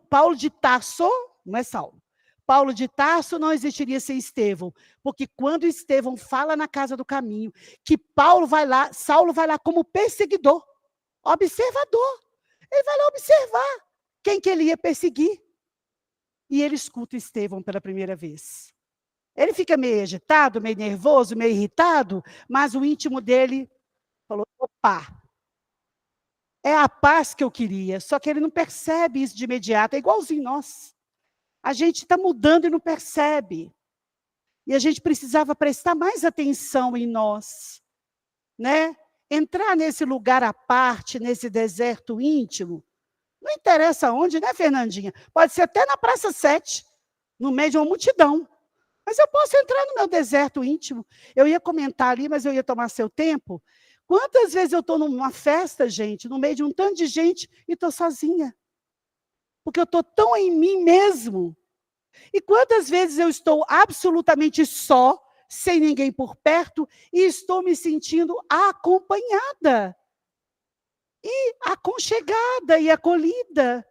Paulo de Tarso, não é Saulo. Paulo de Tarso não existiria sem Estevão, porque quando Estevão fala na casa do caminho, que Saulo vai lá como perseguidor, observador. Ele vai lá observar quem que ele ia perseguir. E ele escuta Estevão pela primeira vez. Ele fica meio agitado, meio nervoso, meio irritado, mas o íntimo dele falou, opa, é a paz que eu queria, só que ele não percebe isso de imediato, é igualzinho nós. A gente está mudando e não percebe. E a gente precisava prestar mais atenção em nós, né? Entrar nesse lugar à parte, nesse deserto íntimo, não interessa onde, né, Fernandinha? Pode ser até na Praça 7, no meio de uma multidão. Mas eu posso entrar no meu deserto íntimo. Eu ia comentar ali, mas eu ia tomar seu tempo. Quantas vezes eu estou numa festa, gente, no meio de um tanto de gente, e estou sozinha? Porque eu estou tão em mim mesmo. E quantas vezes eu estou absolutamente só, sem ninguém por perto, e estou me sentindo acompanhada, e aconchegada e acolhida.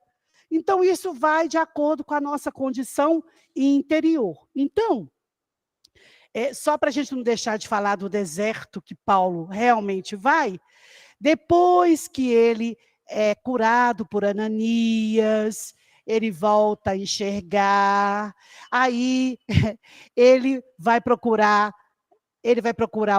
Então, isso vai de acordo com a nossa condição interior. Então, só para a gente não deixar de falar do deserto que Paulo realmente vai, depois que ele é curado por Ananias, ele volta a enxergar, aí ele vai procurar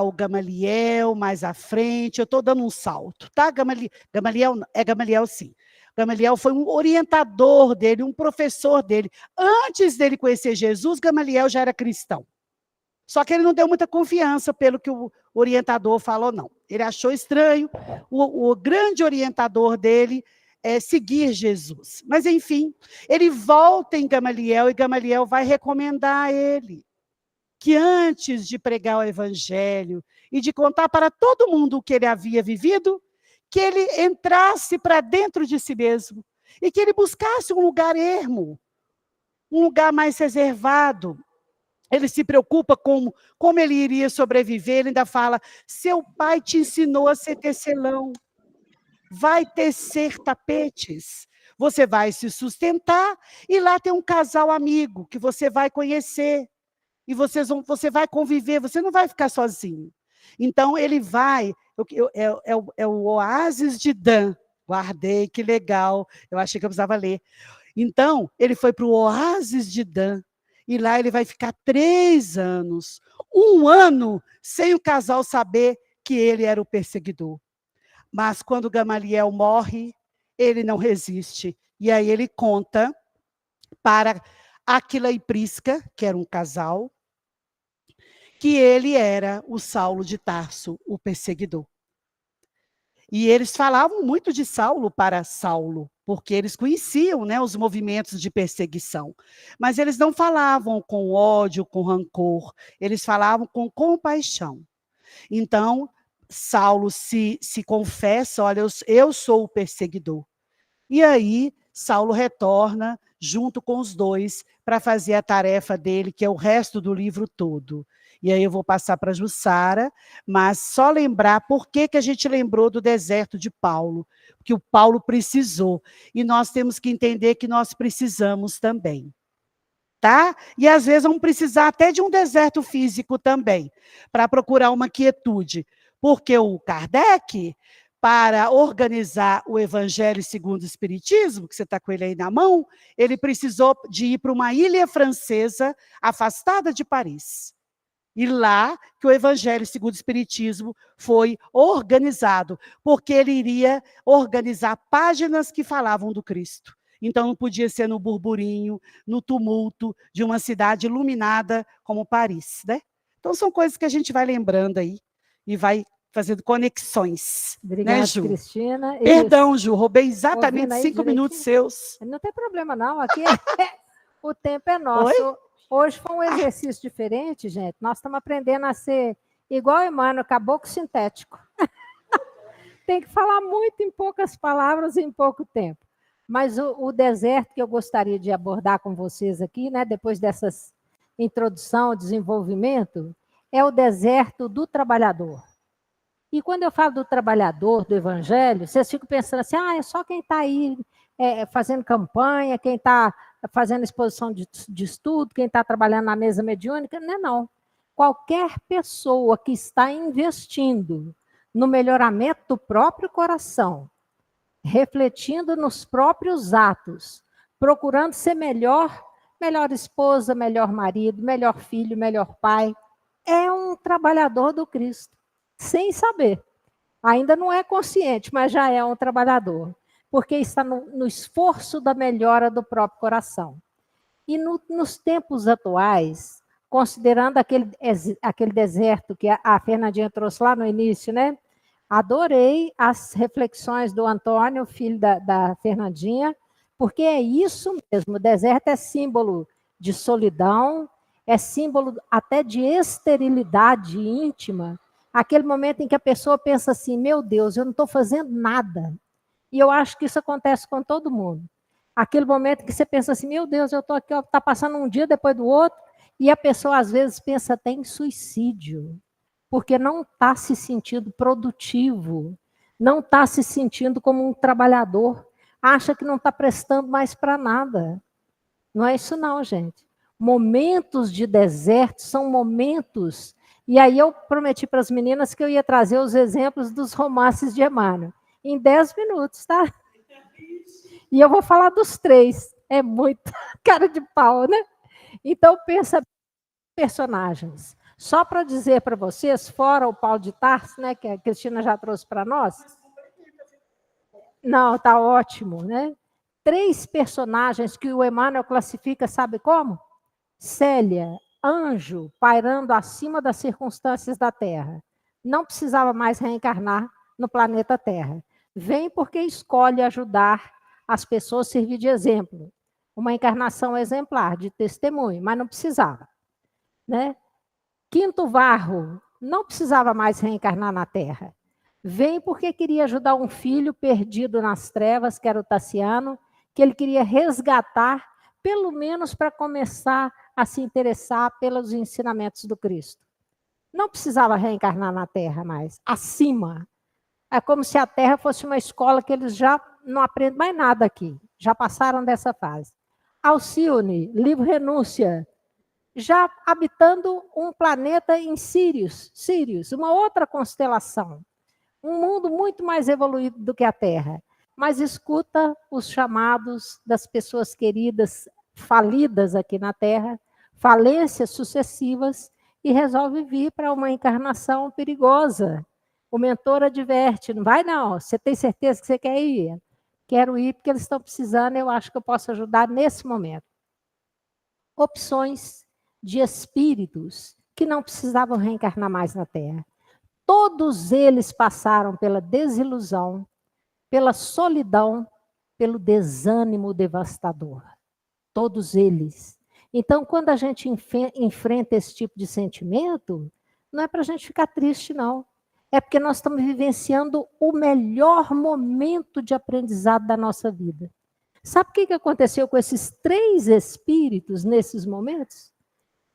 o Gamaliel mais à frente. Eu estou dando um salto, tá? Gamaliel sim. Gamaliel foi um orientador dele, um professor dele. Antes dele conhecer Jesus, Gamaliel já era cristão. Só que ele não deu muita confiança pelo que o orientador falou, não. Ele achou estranho o grande orientador dele seguir Jesus. Mas, enfim, ele volta em Gamaliel e Gamaliel vai recomendar a ele que antes de pregar o evangelho e de contar para todo mundo o que ele havia vivido, que ele entrasse para dentro de si mesmo e que ele buscasse um lugar ermo, um lugar mais reservado. Ele se preocupa como ele iria sobreviver. Ele ainda fala, seu pai te ensinou a ser tecelão, vai tecer tapetes, você vai se sustentar e lá tem um casal amigo que você vai conhecer e você vai conviver, você não vai ficar sozinho. Então, ele vai, é o Oásis de Dan, guardei, que legal, eu achei que eu precisava ler. Então, ele foi para o Oásis de Dan, e lá ele vai ficar 3 anos, 1 ano, sem o casal saber que ele era o perseguidor. Mas quando Gamaliel morre, ele não resiste. E aí ele conta para Áquila e Prisca, que era um casal, que ele era o Saulo de Tarso, o perseguidor. E eles falavam muito de Saulo para Saulo, porque eles conheciam, né, os movimentos de perseguição. Mas eles não falavam com ódio, com rancor, eles falavam com compaixão. Então, Saulo se confessa, olha, eu sou o perseguidor. E aí, Saulo retorna junto com os dois, para fazer a tarefa dele, que é o resto do livro todo. E aí eu vou passar para a Jussara, mas só lembrar por que a gente lembrou do deserto de Paulo, que o Paulo precisou. E nós temos que entender que nós precisamos também. Tá? E às vezes vamos precisar até de um deserto físico também, para procurar uma quietude. Porque o Kardec, para organizar o Evangelho segundo o Espiritismo, que você está com ele aí na mão, ele precisou de ir para uma ilha francesa afastada de Paris. E lá que o Evangelho segundo o Espiritismo foi organizado, porque ele iria organizar páginas que falavam do Cristo. Então não podia ser no burburinho, no tumulto de uma cidade iluminada como Paris, né? Então são coisas que a gente vai lembrando aí e vai fazendo conexões. Obrigada, né, Ju? Cristina. Perdão, Ju, roubei exatamente Ouvindo aí 5 minutos direitinho? seus. Não tem problema, não. Aqui o tempo é nosso. Hoje foi um exercício diferente, gente. Nós estamos aprendendo a ser igual o Emmanuel, caboclo sintético. Tem que falar muito em poucas palavras em pouco tempo. Mas o deserto que eu gostaria de abordar com vocês aqui, né, depois dessas introdução, desenvolvimento, é o deserto do trabalhador. E quando eu falo do trabalhador, do evangelho, vocês ficam pensando assim, é só quem está aí fazendo campanha, quem está fazendo exposição de estudo, quem está trabalhando na mesa mediúnica. Não é não. Qualquer pessoa que está investindo no melhoramento do próprio coração, refletindo nos próprios atos, procurando ser melhor esposa, melhor marido, melhor filho, melhor pai, é um trabalhador do Cristo, sem saber. Ainda não é consciente, mas já é um trabalhador, porque está no esforço da melhora do próprio coração. E nos tempos atuais, considerando aquele deserto que a Fernandinha trouxe lá no início, né? Adorei as reflexões do Antônio, filho da Fernandinha, porque é isso mesmo, o deserto é símbolo de solidão, é símbolo até de esterilidade íntima, aquele momento em que a pessoa pensa assim, meu Deus, eu não estou fazendo nada. E eu acho que isso acontece com todo mundo. Aquele momento que você pensa assim, meu Deus, eu estou aqui, está passando um dia depois do outro, e a pessoa às vezes pensa até em suicídio, porque não está se sentindo produtivo, não está se sentindo como um trabalhador, acha que não está prestando mais para nada. Não é isso não, gente. Momentos de deserto são momentos... E aí eu prometi para as meninas que eu ia trazer os exemplos dos romances de Emmanuel. Em 10 minutos, tá? E eu vou falar dos 3. É muito cara de pau, né? Então, pensa personagens. Só para dizer para vocês, fora o Paulo de Tarso, né, que a Cristina já trouxe para nós. Não, tá ótimo, né? 3 personagens que o Emmanuel classifica, sabe como? Célia, anjo pairando acima das circunstâncias da Terra. Não precisava mais reencarnar no planeta Terra. Vem porque escolhe ajudar as pessoas, servir de exemplo. Uma encarnação exemplar, de testemunho, mas não precisava. Né? Quinto Varro, não precisava mais reencarnar na Terra. Vem porque queria ajudar um filho perdido nas trevas, que era o Tassiano, que ele queria resgatar, pelo menos para começar a se interessar pelos ensinamentos do Cristo. Não precisava reencarnar na Terra mais, acima. É como se a Terra fosse uma escola que eles já não aprendem mais nada aqui, já passaram dessa fase. Alcione, livro Renúncia, já habitando um planeta em Sírius, uma outra constelação, um mundo muito mais evoluído do que a Terra, mas escuta os chamados das pessoas queridas, falidas aqui na Terra, falências sucessivas, e resolve vir para uma encarnação perigosa. O mentor adverte, não vai não, você tem certeza que você quer ir? Quero ir porque eles estão precisando, eu acho que eu posso ajudar nesse momento. Opções de espíritos que não precisavam reencarnar mais na Terra. Todos eles passaram pela desilusão, pela solidão, pelo desânimo devastador. Todos eles. Então, quando a gente enfrenta esse tipo de sentimento, não é para a gente ficar triste, não. É porque nós estamos vivenciando o melhor momento de aprendizado da nossa vida. Sabe o que aconteceu com esses 3 espíritos nesses momentos?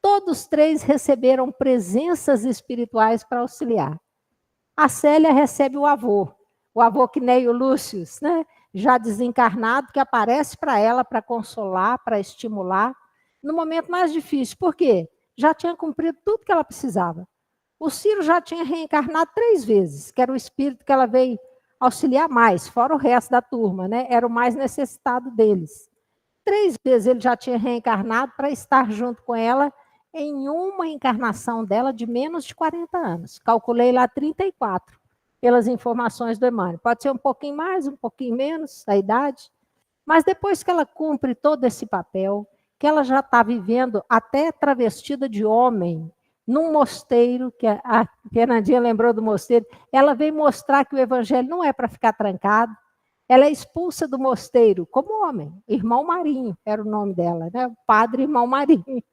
Todos 3 receberam presenças espirituais para auxiliar. A Célia recebe o avô Quinéio Lúcio, né? Já desencarnado, que aparece para ela para consolar, para estimular, no momento mais difícil. Por quê? Já tinha cumprido tudo que ela precisava. O Ciro já tinha reencarnado 3 vezes, que era o espírito que ela veio auxiliar mais, fora o resto da turma, né? Era o mais necessitado deles. 3 vezes ele já tinha reencarnado para estar junto com ela em uma encarnação dela de menos de 40 anos. Calculei lá 34, pelas informações do Emmanuel. Pode ser um pouquinho mais, um pouquinho menos a idade, mas depois que ela cumpre todo esse papel, que ela já está vivendo até travestida de homem, num mosteiro, que a Fernandinha lembrou do mosteiro, ela vem mostrar que o evangelho não é para ficar trancado. Ela é expulsa do mosteiro como homem. Irmão Marinho era o nome dela, né? O padre Irmão Marinho.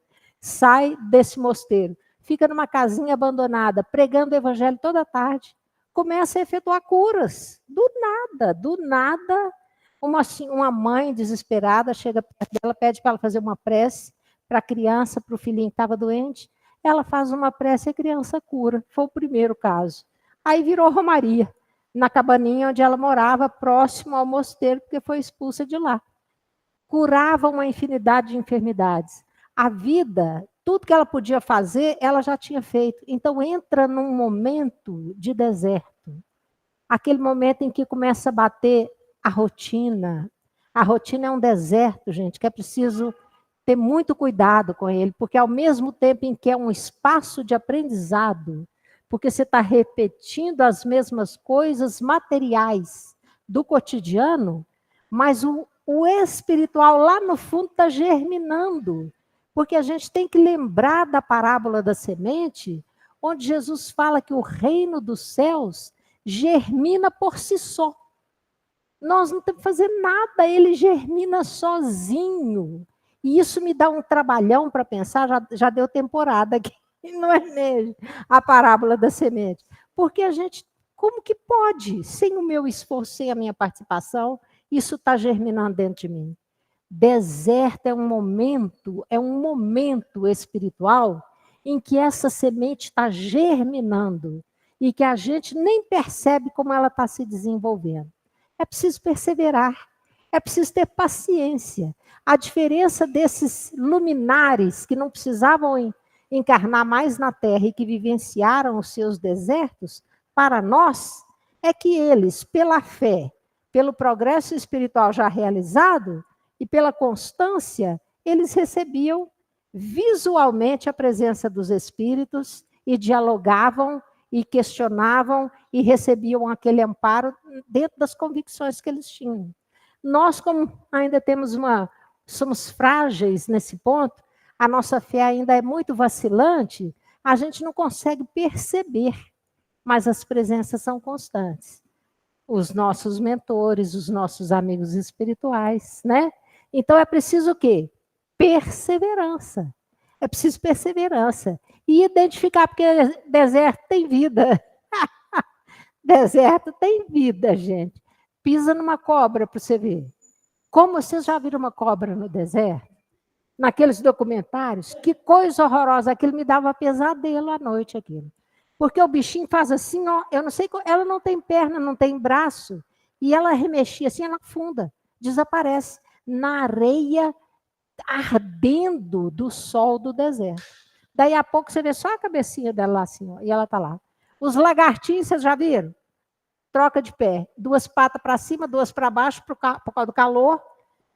Sai desse mosteiro, fica numa casinha abandonada, pregando o evangelho toda tarde, começa a efetuar curas. Do nada, uma mãe desesperada chega perto dela, pede para ela fazer uma prece para a criança, para o filhinho que estava doente. Ela faz uma prece e a criança cura. Foi o primeiro caso. Aí virou romaria, na cabaninha onde ela morava, próximo ao mosteiro, porque foi expulsa de lá. Curava uma infinidade de enfermidades. A vida, tudo que ela podia fazer, ela já tinha feito. Então entra num momento de deserto. Aquele momento em que começa a bater a rotina. A rotina é um deserto, gente, que é preciso ter muito cuidado com ele, porque ao mesmo tempo em que é um espaço de aprendizado, porque você está repetindo as mesmas coisas materiais do cotidiano, mas o espiritual lá no fundo está germinando, porque a gente tem que lembrar da parábola da semente, onde Jesus fala que o reino dos céus germina por si só. Nós não temos que fazer nada, ele germina sozinho. E isso me dá um trabalhão para pensar, já deu temporada aqui, não é mesmo? A parábola da semente. Porque a gente, como que pode, sem o meu esforço, sem a minha participação, isso está germinando dentro de mim? Deserto é um momento espiritual em que essa semente está germinando e que a gente nem percebe como ela está se desenvolvendo. É preciso perseverar, é preciso ter paciência. A diferença desses luminares que não precisavam encarnar mais na Terra e que vivenciaram os seus desertos, para nós, é que eles, pela fé, pelo progresso espiritual já realizado e pela constância, eles recebiam visualmente a presença dos espíritos e dialogavam e questionavam e recebiam aquele amparo dentro das convicções que eles tinham. Nós, como ainda somos frágeis nesse ponto, a nossa fé ainda é muito vacilante, a gente não consegue perceber, mas as presenças são constantes. Os nossos mentores, os nossos amigos espirituais, né? Então é preciso o quê? Perseverança. É preciso perseverança. E identificar, porque deserto tem vida. Deserto tem vida, gente. Pisa numa cobra para você ver. Como vocês já viram uma cobra no deserto? Naqueles documentários, que coisa horrorosa. Aquilo me dava pesadelo à noite, aquilo. Porque o bichinho faz assim, ó, eu não sei, ela não tem perna, não tem braço, e ela remexia assim, ela afunda, desaparece na areia ardendo do sol do deserto. Daí a pouco você vê só a cabecinha dela lá assim, ó, e ela está lá. Os lagartinhos, vocês já viram? Troca de pé, 2 patas para cima, 2 para baixo, por causa do calor,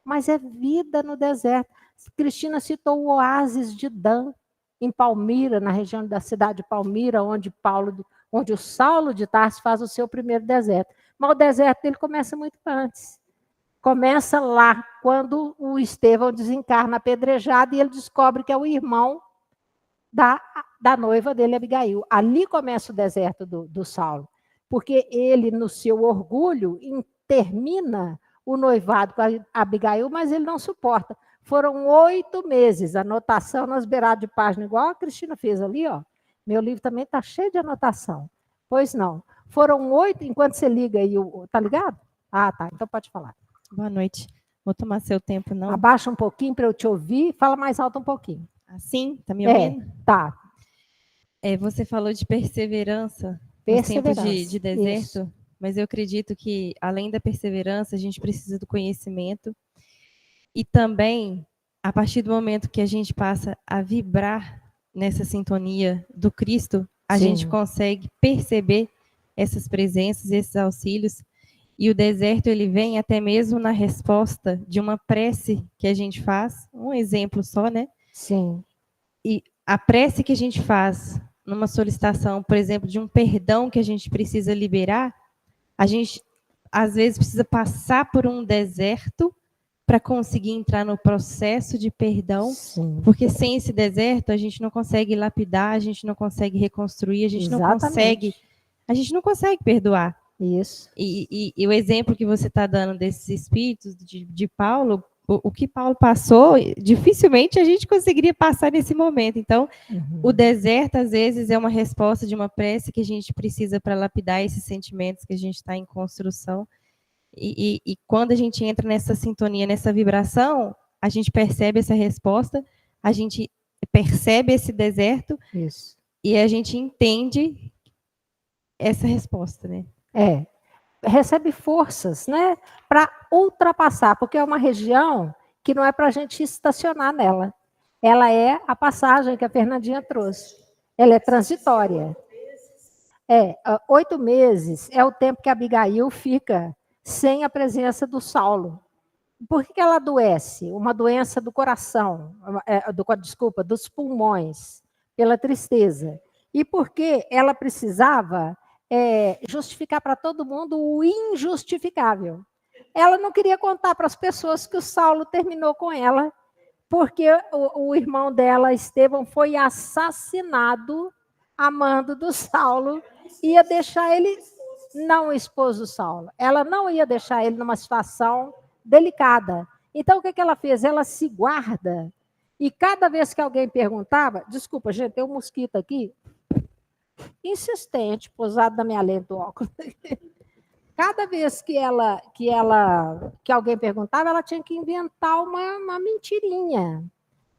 mas é vida no deserto. Cristina citou o oásis de Dan, em Palmira, na região da cidade de Palmira, onde o Saulo de Tarso faz o seu primeiro deserto. Mas o deserto dele começa muito antes. Começa lá, quando o Estevão desencarna apedrejado e ele descobre que é o irmão da noiva dele, Abigail. Ali começa o deserto do Saulo. Porque ele, no seu orgulho, termina o noivado com a Abigail, mas ele não suporta. Foram 8 meses, anotação nas beiradas de página, igual a Cristina fez ali, ó. Meu livro também está cheio de anotação. Pois não. Foram 8, enquanto você liga aí, tá ligado? Ah, tá, então pode falar. Boa noite. vou tomar seu tempo, não. Abaixa um pouquinho para eu te ouvir, fala mais alto um pouquinho. Assim? Tá me ouvindo? Tá. Você falou de perseverança nos tempos de deserto, isso. mas eu acredito que, além da perseverança, a gente precisa do conhecimento e também, a partir do momento que a gente passa a vibrar nessa sintonia do Cristo, a Sim. gente consegue perceber essas presenças, esses auxílios, e o deserto ele vem até mesmo na resposta de uma prece que a gente faz, um exemplo só, né? Sim. E a prece que a gente faz numa solicitação, por exemplo, de um perdão que a gente precisa liberar, a gente, às vezes, precisa passar por um deserto para conseguir entrar no processo de perdão, Sim. porque sem esse deserto a gente não consegue lapidar, a gente não consegue reconstruir, a gente não consegue perdoar. Isso. E o exemplo que você está dando desses espíritos de Paulo, o que Paulo passou, dificilmente a gente conseguiria passar nesse momento. Então, o deserto, às vezes, é uma resposta de uma prece que a gente precisa para lapidar esses sentimentos que a gente está em construção. E quando a gente entra nessa sintonia, nessa vibração, a gente percebe essa resposta, a gente percebe esse deserto. Isso. E a gente entende essa resposta, né? Recebe forças, né, para ultrapassar, porque é uma região que não é para a gente estacionar nela. Ela é a passagem que a Fernandinha trouxe. Ela é transitória. 8 meses é o tempo que a Abigail fica sem a presença do Saulo. Por que ela adoece? Uma doença do coração, dos pulmões, pela tristeza. E porque ela precisava justificar para todo mundo o injustificável. Ela não queria contar para as pessoas que o Saulo terminou com ela, porque o irmão dela, Estevão, foi assassinado a mando do Saulo, ia deixar ele, não o esposo do Saulo, ela não ia deixar ele numa situação delicada. Então, o que ela fez? Ela se guarda, e cada vez que alguém perguntava, desculpa, gente, tem um mosquito aqui, insistente, pousado na minha lente do óculos. Cada vez que alguém perguntava, ela tinha que inventar uma mentirinha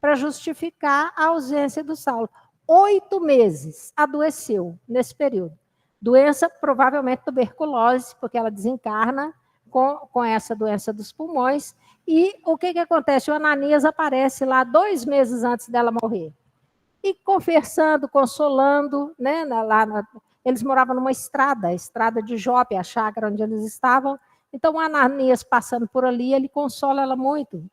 para justificar a ausência do Saulo. 8 meses adoeceu nesse período. Doença, provavelmente tuberculose, porque ela desencarna com essa doença dos pulmões. E o que acontece? O Ananias aparece lá 2 meses antes dela morrer. E conversando, consolando, né? Eles moravam numa estrada, a estrada de Jope, a chácara onde eles estavam. Então, o Ananias passando por ali, ele consola ela muito,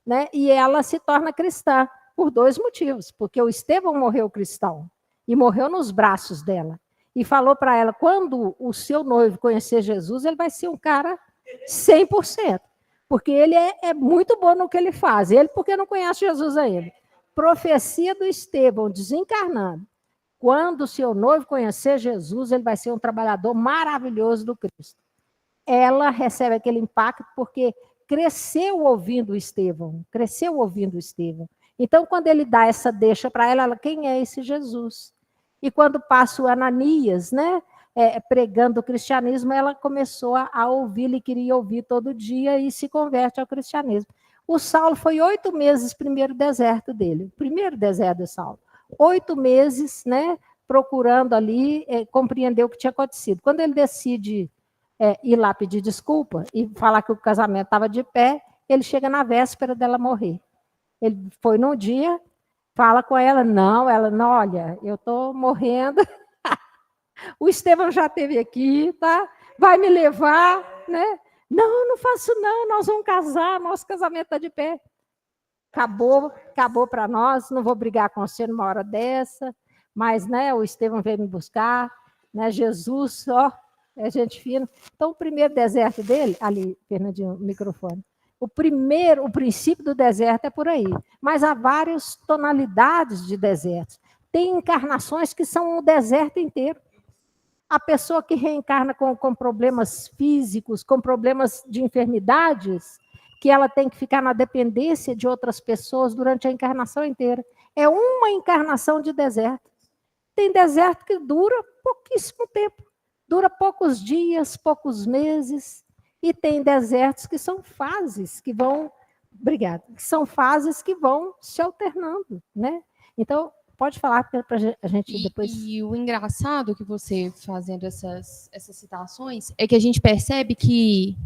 né? E ela se torna cristã por 2 motivos. Porque o Estevão morreu cristão e morreu nos braços dela. E falou para ela, quando o seu noivo conhecer Jesus, ele vai ser um cara 100%. Porque ele é muito bom no que ele faz. Ele porque não conhece Jesus ainda. Profecia do Estevão, desencarnando. Quando o seu noivo conhecer Jesus, ele vai ser um trabalhador maravilhoso do Cristo. Ela recebe aquele impacto porque cresceu ouvindo o Estevão. Então, quando ele dá essa deixa para ela, quem é esse Jesus? E quando passa o Ananias, né, pregando o cristianismo, ela começou a ouvi-lo e queria ouvir todo dia e se converte ao cristianismo. O Saulo foi 8 meses primeiro deserto dele, o primeiro deserto do Saulo. 8 meses, né, procurando ali compreender o que tinha acontecido. Quando ele decide ir lá pedir desculpa e falar que o casamento estava de pé, ele chega na véspera dela morrer. Ele foi num dia, fala com ela, não, olha, eu estou morrendo, o Estevão já esteve aqui, tá? Vai me levar, né? Não faço não, nós vamos casar, nosso casamento está de pé. Acabou para nós, não vou brigar com você numa hora dessa, mas né, o Estevão veio me buscar, né, Jesus, é gente fina. Então, o primeiro deserto dele, ali, Fernandinho, o microfone, o princípio do deserto é por aí, mas há várias tonalidades de desertos. Tem encarnações que são o deserto inteiro. A pessoa que reencarna com problemas físicos, com problemas de enfermidades, que ela tem que ficar na dependência de outras pessoas durante a encarnação inteira. É uma encarnação de deserto. Tem deserto que dura pouquíssimo tempo, dura poucos dias, poucos meses. E tem desertos que são fases que vão, obrigada, que são fases que vão se alternando, né? Então, pode falar para a gente depois. E o engraçado que você fazendo essas citações é que a gente percebe que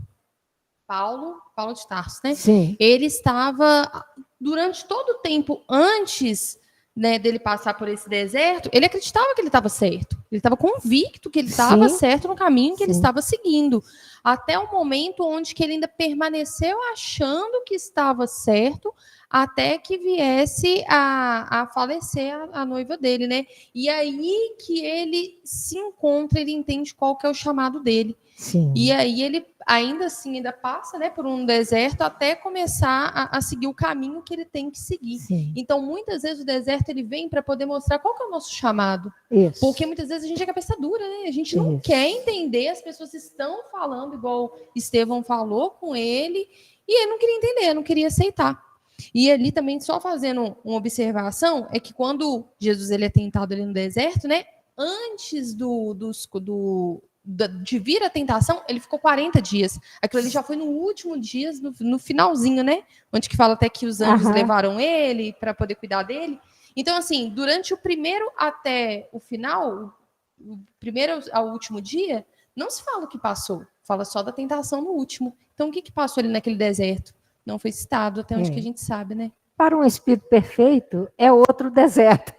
Paulo de Tarso, né? Sim. Ele estava, durante todo o tempo antes, né, dele passar por esse deserto, ele acreditava que ele estava certo. Ele estava convicto que ele estava certo no caminho que ele estava seguindo. Até o momento onde que ele ainda permaneceu achando que estava certo, até que viesse a falecer a noiva dele, né? E aí que ele se encontra, ele entende qual que é o chamado dele. Sim. E aí ele ainda assim ainda passa, né, por um deserto até começar a seguir o caminho que ele tem que seguir. Sim. Então, muitas vezes o deserto ele vem para poder mostrar qual que é o nosso chamado. Isso. Porque muitas vezes a gente é cabeça dura, né? A gente não quer entender, as pessoas estão falando igual Estevão falou com ele, e ele não queria entender, não queria aceitar. E ali também, só fazendo uma observação, é que quando Jesus ele é tentado ali no deserto, né? Antes de vir a tentação, ele ficou 40 dias. Aquilo ali já foi no último dia, no finalzinho, né? Onde que fala até que os anjos levaram ele para poder cuidar dele. Então, assim, durante o primeiro até o final, o primeiro ao último dia, não se fala o que passou. Fala só da tentação no último. Então, o que passou ali naquele deserto? Não foi citado, até onde que a gente sabe, né? Para um espírito perfeito, é outro deserto.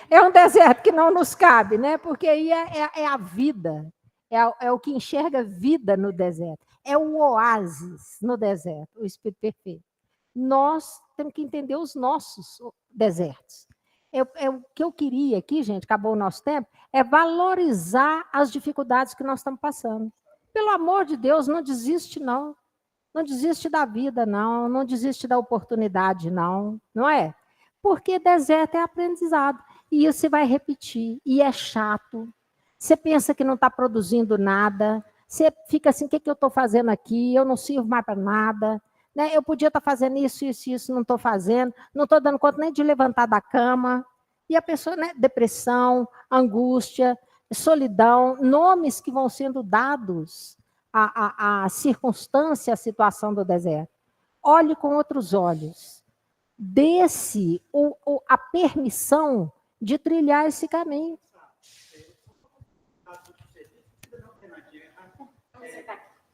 É um deserto que não nos cabe, né? Porque aí é a vida, é o que enxerga vida no deserto. É o oásis no deserto, o espírito perfeito. Nós temos que entender os nossos desertos. O que eu queria aqui, gente, acabou o nosso tempo, é valorizar as dificuldades que nós estamos passando. Pelo amor de Deus, não desiste, não. Não desiste da vida, não. Não desiste da oportunidade, não. Não é? Porque deserto é aprendizado. E isso você vai repetir. E é chato. Você pensa que não está produzindo nada. Você fica assim, o que eu estou fazendo aqui? Eu não sirvo mais para nada. Né? Eu podia estar fazendo isso, não estou fazendo. Não estou dando conta nem de levantar da cama. E a pessoa, né? Depressão, angústia, solidão, nomes que vão sendo dados à circunstância, à situação do deserto. Olhe com outros olhos. Dê-se a permissão de trilhar esse caminho.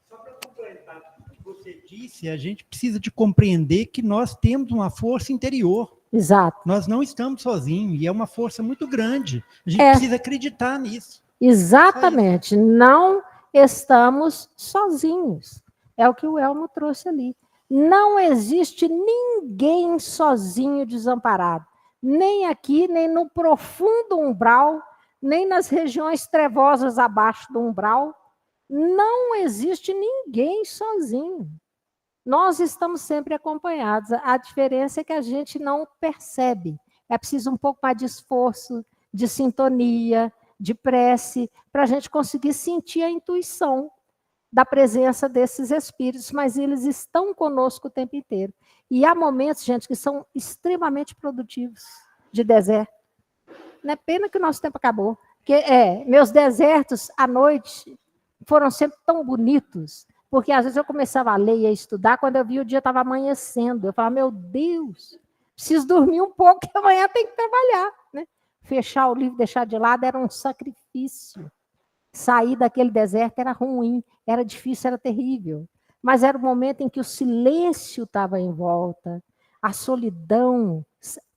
Só para complementar o que você disse, a gente precisa de compreender que nós temos uma força interior. Exato. Nós não estamos sozinhos, e é uma força muito grande. A gente precisa acreditar nisso. Exatamente. Não estamos sozinhos. É o que o Elmo trouxe ali. Não existe ninguém sozinho, desamparado. Nem aqui, nem no profundo umbral, nem nas regiões trevosas abaixo do umbral. Não existe ninguém sozinho. Nós estamos sempre acompanhados. A diferença é que a gente não percebe. É preciso um pouco mais de esforço, de sintonia, de prece, para a gente conseguir sentir a intuição da presença desses espíritos, mas eles estão conosco o tempo inteiro. E há momentos, gente, que são extremamente produtivos de deserto. Não é pena que o nosso tempo acabou. Porque, meus desertos à noite foram sempre tão bonitos, porque às vezes eu começava a ler e a estudar, quando eu vi o dia estava amanhecendo. Eu falava, meu Deus, preciso dormir um pouco, que amanhã tem que trabalhar. Né? Fechar o livro, deixar de lado, era um sacrifício. Sair daquele deserto era ruim, era difícil, era terrível. Mas era o momento em que o silêncio estava em volta, a solidão,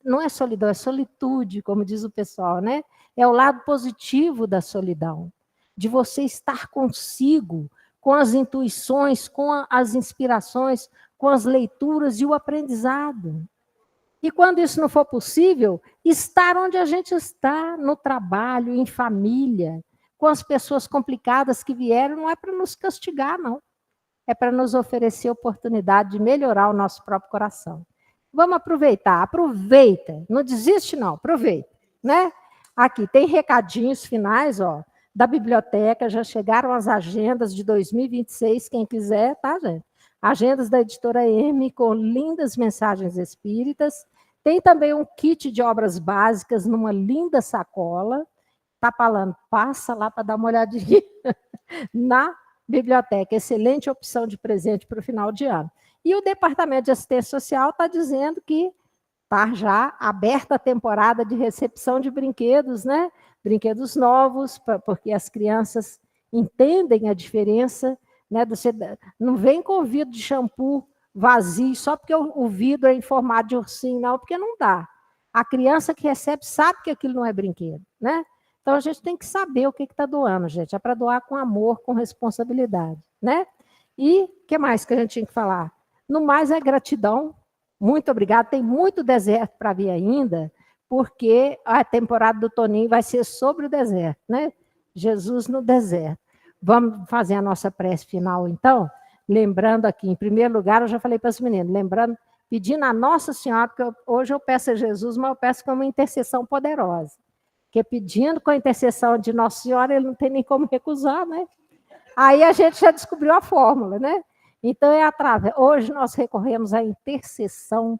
não é solidão, é solitude, como diz o pessoal, né? É o lado positivo da solidão, de você estar consigo, com as intuições, com as inspirações, com as leituras e o aprendizado. E quando isso não for possível, estar onde a gente está, no trabalho, em família, com as pessoas complicadas que vieram, não é para nos castigar, não. É para nos oferecer a oportunidade de melhorar o nosso próprio coração. Vamos aproveitar, aproveita, não desiste não, aproveita, né? Aqui tem recadinhos finais, ó, da biblioteca, já chegaram as agendas de 2026, quem quiser, tá, gente? Agendas da editora M, com lindas mensagens espíritas. Tem também um kit de obras básicas numa linda sacola. Tá falando, passa lá para dar uma olhadinha biblioteca, excelente opção de presente para o final de ano. E o Departamento de Assistência Social está dizendo que está já aberta a temporada de recepção de brinquedos, né? Brinquedos novos, porque as crianças entendem a diferença, né? Você não vem com o vidro de shampoo vazio só porque o vidro é em formato de ursinho, não, porque não dá. A criança que recebe sabe que aquilo não é brinquedo, né? Então, a gente tem que saber o que está doando, gente. É para doar com amor, com responsabilidade, né? E o que mais que a gente tinha que falar? No mais, é gratidão. Muito obrigada. Tem muito deserto para vir ainda, porque a temporada do Toninho vai ser sobre o deserto, né? Jesus no deserto. Vamos fazer a nossa prece final, então? Lembrando aqui, em primeiro lugar, eu já falei para os meninos, lembrando, pedindo a Nossa Senhora, porque hoje eu peço a Jesus, mas eu peço com uma intercessão poderosa. Porque pedindo com a intercessão de Nossa Senhora, ele não tem nem como recusar, né? Aí a gente já descobriu a fórmula, né? Então, hoje nós recorremos à intercessão,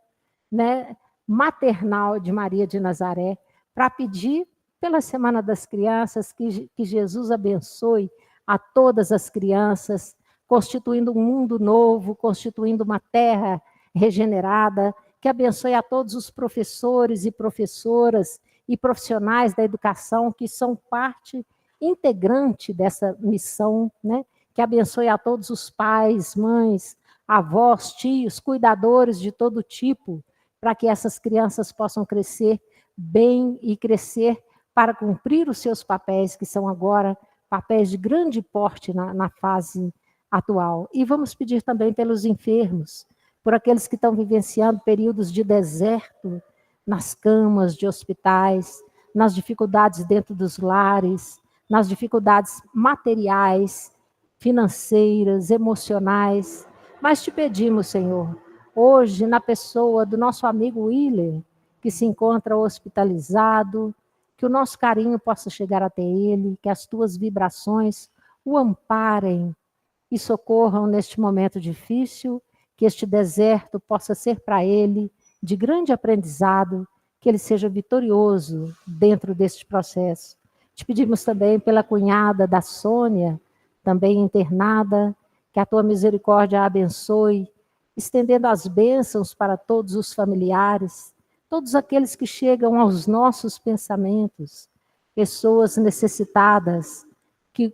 né, maternal de Maria de Nazaré, para pedir pela Semana das Crianças que Jesus abençoe a todas as crianças, constituindo um mundo novo, constituindo uma terra regenerada, que abençoe a todos os professores e professoras e profissionais da educação que são parte integrante dessa missão, né? Que abençoe a todos os pais, mães, avós, tios, cuidadores de todo tipo, para que essas crianças possam crescer bem e crescer para cumprir os seus papéis, que são agora papéis de grande porte na fase atual. E vamos pedir também pelos enfermos, por aqueles que estão vivenciando períodos de deserto, nas camas de hospitais, nas dificuldades dentro dos lares, nas dificuldades materiais, financeiras, emocionais. Mas te pedimos, Senhor, hoje, na pessoa do nosso amigo Willer, que se encontra hospitalizado, que o nosso carinho possa chegar até ele, que as tuas vibrações o amparem e socorram neste momento difícil, que este deserto possa ser para ele de grande aprendizado, que ele seja vitorioso dentro deste processo. Te pedimos também pela cunhada da Sônia, também internada, que a tua misericórdia a abençoe, estendendo as bênçãos para todos os familiares, todos aqueles que chegam aos nossos pensamentos, pessoas necessitadas, que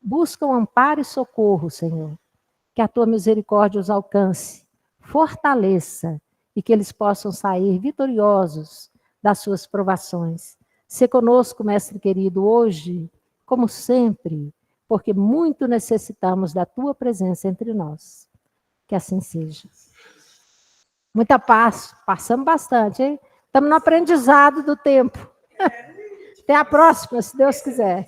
buscam amparo e socorro, Senhor. Que a tua misericórdia os alcance, fortaleça, e que eles possam sair vitoriosos das suas provações. Se conosco, mestre querido, hoje, como sempre, porque muito necessitamos da tua presença entre nós. Que assim seja. Muita paz, passamos bastante, hein? Estamos no aprendizado do tempo. Até a próxima, se Deus quiser.